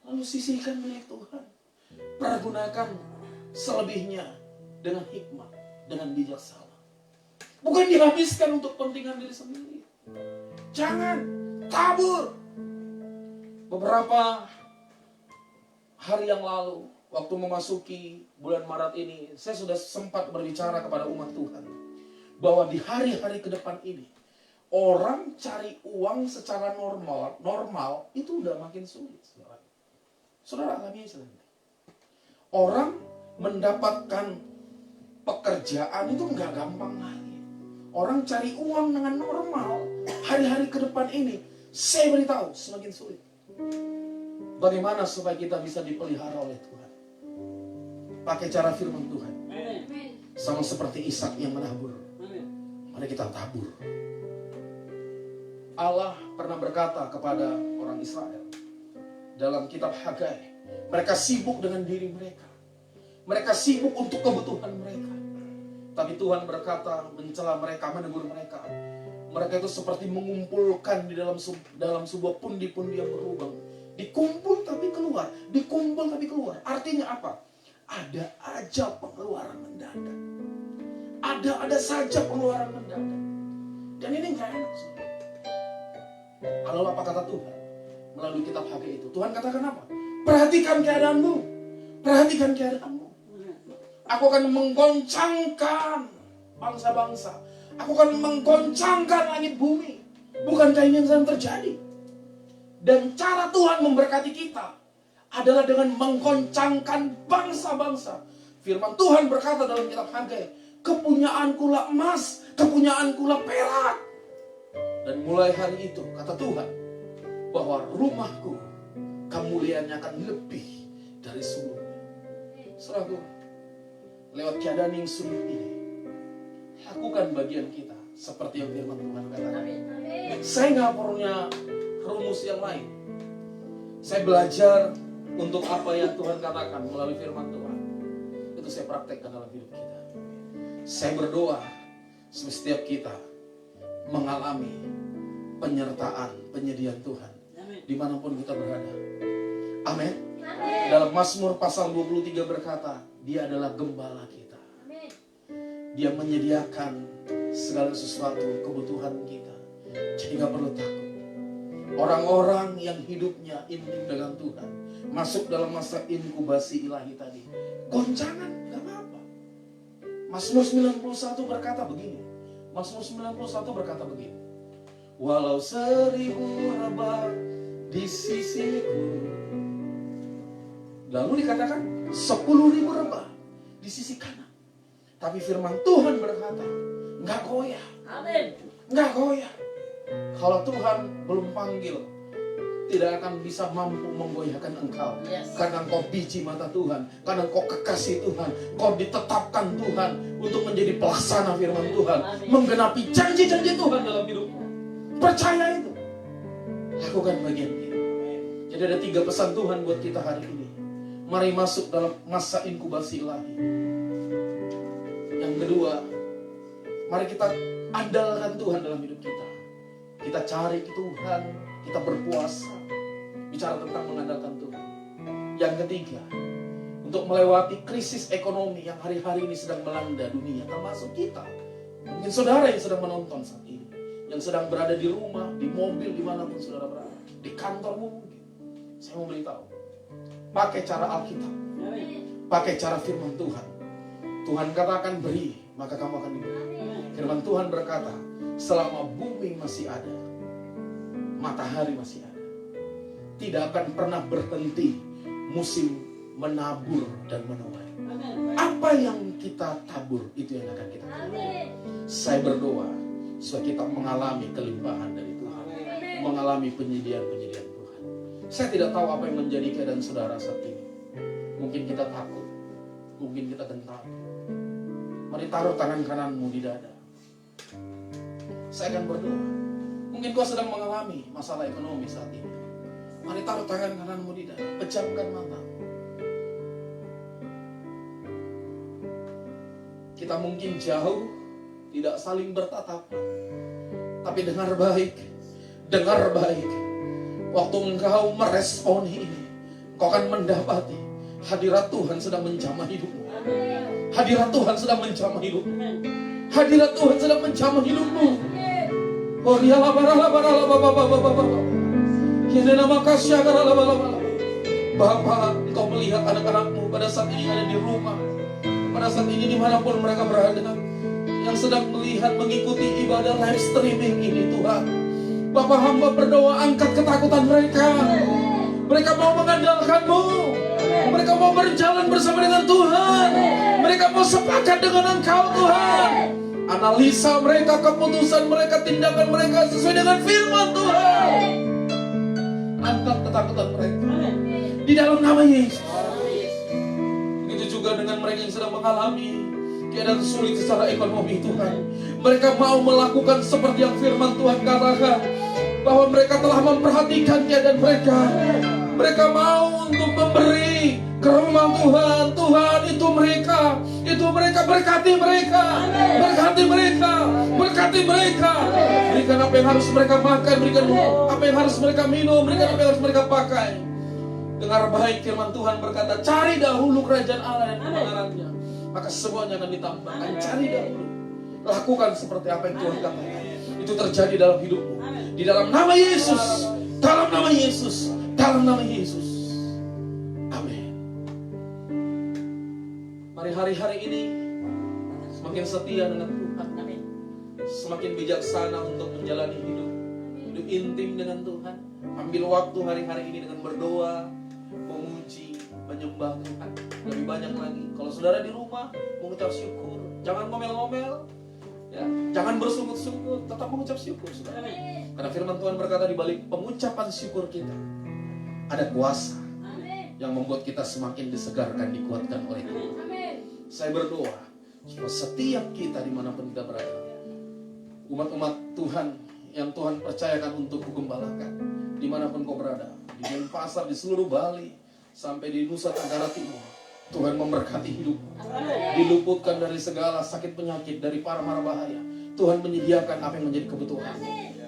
Lalu sisihkan milik Tuhan. Pergunakan selebihnya dengan hikmat, dengan bijaksana. Bukan dihabiskan untuk kepentingan diri sendiri. Jangan, tabur. Beberapa hari yang lalu, waktu memasuki bulan Maret ini, saya sudah sempat berbicara kepada umat Tuhan bahwa di hari-hari ke depan ini, orang cari uang secara normal itu udah makin sulit. Saudara alami Islam. Orang mendapatkan pekerjaan itu nggak gampang lagi. Orang cari uang dengan normal, hari-hari ke depan ini, saya beritahu semakin sulit. Bagaimana supaya kita bisa dipelihara oleh Tuhan? Pakai cara firman Tuhan. Sama seperti Ishak yang menabur. Mari kita tabur. Allah pernah berkata kepada orang Israel dalam kitab Hagai, mereka sibuk dengan diri mereka. Mereka sibuk untuk kebutuhan mereka. Tapi Tuhan berkata, mencela mereka, menegur mereka. Mereka itu seperti mengumpulkan di dalam sebuah pundi-pundi yang berlubang. Dikumpul tapi keluar, dikumpul tapi keluar. Artinya apa? Ada aja pengeluaran mendadak. Ada saja pengeluaran mendadak. Dan ini nggak enak. Lalu apa kata Tuhan? Melalui kitab Hagai itu, Tuhan katakan apa? Perhatikan keadaanmu. Perhatikan keadaanmu. Aku akan menggoncangkan bangsa-bangsa. Aku akan menggoncangkan langit bumi. Bukankah ini yang sedang terjadi? Dan cara Tuhan memberkati kita adalah dengan menggoncangkan bangsa-bangsa. Firman Tuhan berkata dalam kitab Hagai, kepunyaankulah emas, kepunyaankulah perak. Dan mulai hari itu, kata Tuhan, bahwa rumahku kemuliaannya akan lebih dari sebelumnya. Saudaraku, lewat keadaan yang sulit ini, lakukan bagian kita seperti yang firman Tuhan katakan. Saya nggak punya rumus yang lain. Saya belajar untuk apa yang Tuhan katakan melalui firman Tuhan. Itu saya praktekkan dalam hidup kita. Saya berdoa setiap kita mengalami penyertaan, penyediaan Tuhan dimanapun kita berada. Amin. Dalam Mazmur pasal 23 berkata, Dia adalah gembala kita. Dia menyediakan segala sesuatu kebutuhan kita. Jadi gak perlu takut. Orang-orang yang hidupnya intim dengan Tuhan masuk dalam masa inkubasi ilahi tadi, goncangan gak apa-apa. Mazmur 91 berkata begini. Mazmur 91 berkata begini. Walau 1000 rebah di sisiku, lalu dikatakan 10.000 rebah di sisi kanan, tapi firman Tuhan berkata nggak goyah. Amin. Nggak goyah. Kalau Tuhan belum panggil, tidak akan bisa mampu menggoyahkan engkau. Karena engkau biji mata Tuhan, karena engkau kekasih Tuhan, engkau ditetapkan Tuhan untuk menjadi pelaksana firman Tuhan. Amin. Menggenapi janji-janji Tuhan dalam hidupmu. Percaya itu. Lakukan bagian kita. Jadi ada 3 pesan Tuhan buat kita hari ini. Mari masuk dalam masa inkubasi ilahi. Yang kedua, mari kita andalkan Tuhan dalam hidup kita. Kita cari Tuhan, kita berpuasa. Bicara tentang mengandalkan Tuhan. Yang ketiga, untuk melewati krisis ekonomi yang hari-hari ini sedang melanda dunia, termasuk kita. Mungkin saudara yang sedang menonton saat ini, yang sedang berada di rumah, di mobil, dimanapun saudara berada, di kantormu mungkin. Saya mau beritahu, pakai cara Alkitab, pakai cara firman Tuhan. Tuhan katakan beri, maka kamu akan diberi. Firman Tuhan berkata, selama bumi masih ada, matahari masih ada, tidak akan pernah berhenti musim menabur dan menuai. Apa yang kita tabur, itu yang akan kita tuai. Saya berdoa supaya kita mengalami kelimpahan dari Tuhan, mengalami penyediaan-penyediaan Tuhan. Saya tidak tahu apa yang menjadi keadaan saudara saat ini. Mungkin kita takut, mungkin kita gentar. Mari taruh tangan kananmu di dada. Saya akan berdoa. Mungkin kau sedang mengalami masalah ekonomi saat ini. Mari taruh tangan kananmu di dada, pejamkan mata. Kita mungkin jauh, tidak saling bertatapan. Tapi dengar baik, dengar baik. Waktu engkau meresponi ini, kau akan mendapati hadirat Tuhan sedang menjamah hidupmu. Hadirat Tuhan sedang menjamah hidupmu. Hadirat Tuhan sedang menjamah hidupmu. Oh dia Bapak, engkau melihat anak-anakmu pada saat ini ada di rumah, pada saat ini dimanapun mereka berada, yang sedang melihat, mengikuti ibadah live streaming ini Tuhan. Bapak hamba berdoa, angkat ketakutan mereka. Mereka mau mengandalkan-Mu. Mereka mau berjalan bersama dengan Tuhan. Mereka mau sepakat dengan Engkau Tuhan. Analisa mereka, keputusan mereka, tindakan mereka sesuai dengan firman Tuhan. Angkat ketakutan mereka di dalam nama Yesus. Begitu juga dengan mereka yang sedang mengalami keadaan sulit secara ekonomi Tuhan. Mereka mau melakukan seperti yang firman Tuhan katakan, bahwa mereka telah memperhatikan keadaan mereka. Mereka mau untuk memberi ke rumah Tuhan. Tuhan, itu mereka berkati mereka, berkati mereka, berkati mereka. Berikan apa yang harus mereka makan, berikan apa yang harus mereka minum, berikan apa yang harus mereka pakai. Dengar baik, firman Tuhan berkata, cari dahulu kerajaan Allah dan kebenarannya, maka semuanya akan ditambahkan. Cari dahulu, lakukan seperti apa yang Tuhan katakan. Itu terjadi dalam hidupmu. Di dalam nama Yesus, dalam nama Yesus, dalam nama Yesus. Amin. Mari hari-hari ini semakin setia dengan Tuhan, semakin bijaksana untuk menjalani hidup intim dengan Tuhan. Ambil waktu hari-hari ini dengan berdoa, memuji, menyembah Tuhan. Lebih banyak lagi. Kalau saudara di rumah mengucap syukur, jangan ngomel-ngomel, ya, jangan bersungut-sungut, tetap mengucap syukur, saudara. Karena firman Tuhan berkata di balik pengucapan syukur kita ada kuasa yang membuat kita semakin disegarkan, dikuatkan oleh Tuhan. Saya berdoa supaya setiap kita dimanapun kita berada, umat-umat Tuhan yang Tuhan percayakan untuk kugembalakan, dimanapun kau berada, di Denpasar, di seluruh Bali, sampai di Nusa Tenggara Timur, Tuhan memberkati hidup, diluputkan dari segala sakit penyakit, dari mara bahaya. Tuhan menyediakan apa yang menjadi kebutuhan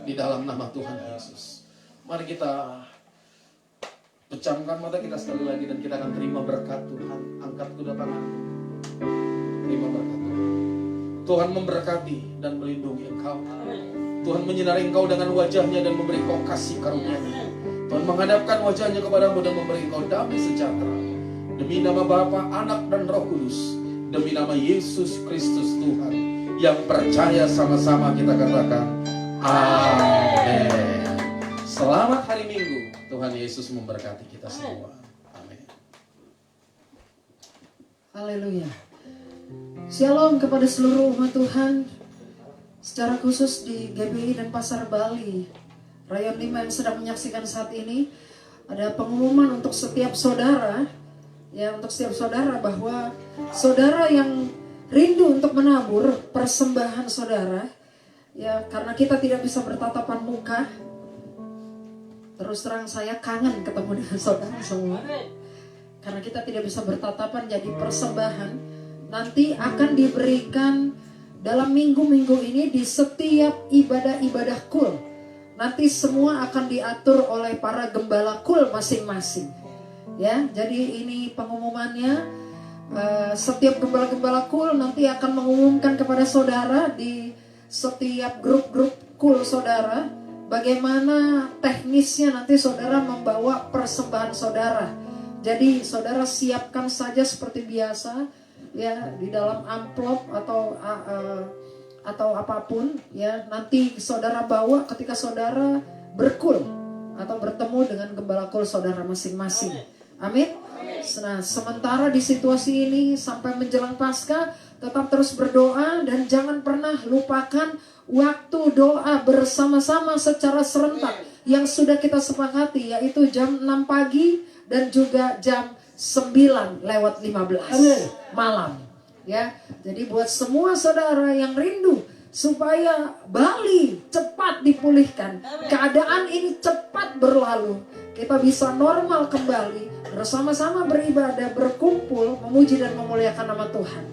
di dalam nama Tuhan Yesus. Mari kita pejamkan mata kita sekali lagi dan kita akan terima berkat Tuhan. Angkat kedua tangan, terima berkat Tuhan. Tuhan memberkati dan melindungi engkau. Tuhan menyinari engkau dengan wajahnya dan memberi engkau kasih karunia-Nya. Tuhan menghadapkan wajahnya kepadamu dan memberi engkau damai sejahtera. Demi nama Bapa, Anak, dan Roh Kudus, demi nama Yesus Kristus Tuhan, yang percaya sama-sama kita katakan amin. Selamat hari Minggu. Tuhan Yesus memberkati kita semua. Amin. Haleluya. Shalom kepada seluruh umat Tuhan, secara khusus di GBI Denpasar Bali, Rayon 5 yang sedang menyaksikan saat ini. Ada pengumuman untuk setiap saudara, ya, untuk setiap saudara, bahwa saudara yang rindu untuk menabur persembahan saudara, ya, karena kita tidak bisa bertatapan muka. Terus terang saya kangen ketemu dengan saudara semua, karena kita tidak bisa bertatapan. Jadi persembahan nanti akan diberikan dalam minggu-minggu ini di setiap ibadah-ibadah kul. Nanti semua akan diatur oleh para gembala kul masing-masing. Ya, jadi ini pengumumannya. Setiap gembala-gembala kul nanti akan mengumumkan kepada saudara di setiap grup-grup kul saudara, bagaimana teknisnya nanti saudara membawa persembahan saudara. Jadi saudara siapkan saja seperti biasa, ya, di dalam amplop atau apapun, ya, nanti saudara bawa ketika saudara berkul atau bertemu dengan gembala kul saudara masing-masing. Amin. Nah, sementara di situasi ini sampai menjelang Paskah, tetap terus berdoa dan jangan pernah lupakan waktu doa bersama-sama secara serentak yang sudah kita sepakati, yaitu jam 6 pagi dan juga jam 9:15 malam. Ya, jadi buat semua saudara yang rindu supaya Bali cepat dipulihkan, keadaan ini cepat berlalu, kita bisa normal kembali, bersama-sama beribadah, berkumpul, memuji dan memuliakan nama Tuhan.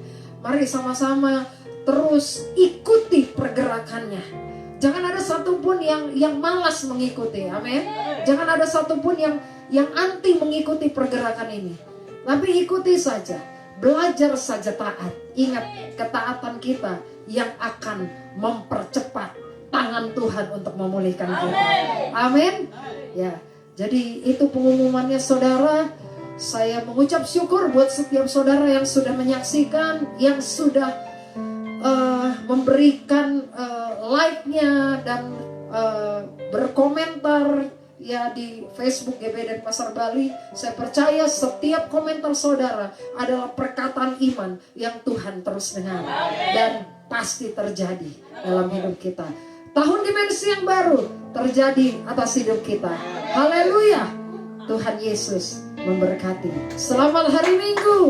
Mari sama-sama terus ikuti pergerakannya. Jangan ada satupun yang malas mengikuti, amin. Jangan ada satupun yang anti mengikuti pergerakan ini. Tapi ikuti saja, belajar saja taat. Ingat, ketaatan kita yang akan mempercepat tangan Tuhan untuk memulihkan kita. Amin. Ya, jadi itu pengumumannya saudara. Saya mengucap syukur buat setiap saudara yang sudah menyaksikan, yang sudah memberikan like-nya dan berkomentar, ya, di Facebook GB Denpasar Bali. Saya percaya setiap komentar saudara adalah perkataan iman yang Tuhan terus dengar dan pasti terjadi dalam hidup kita. Tahun dimensi yang baru terjadi atas hidup kita. Haleluya. Tuhan Yesus memberkati. Selamat hari Minggu.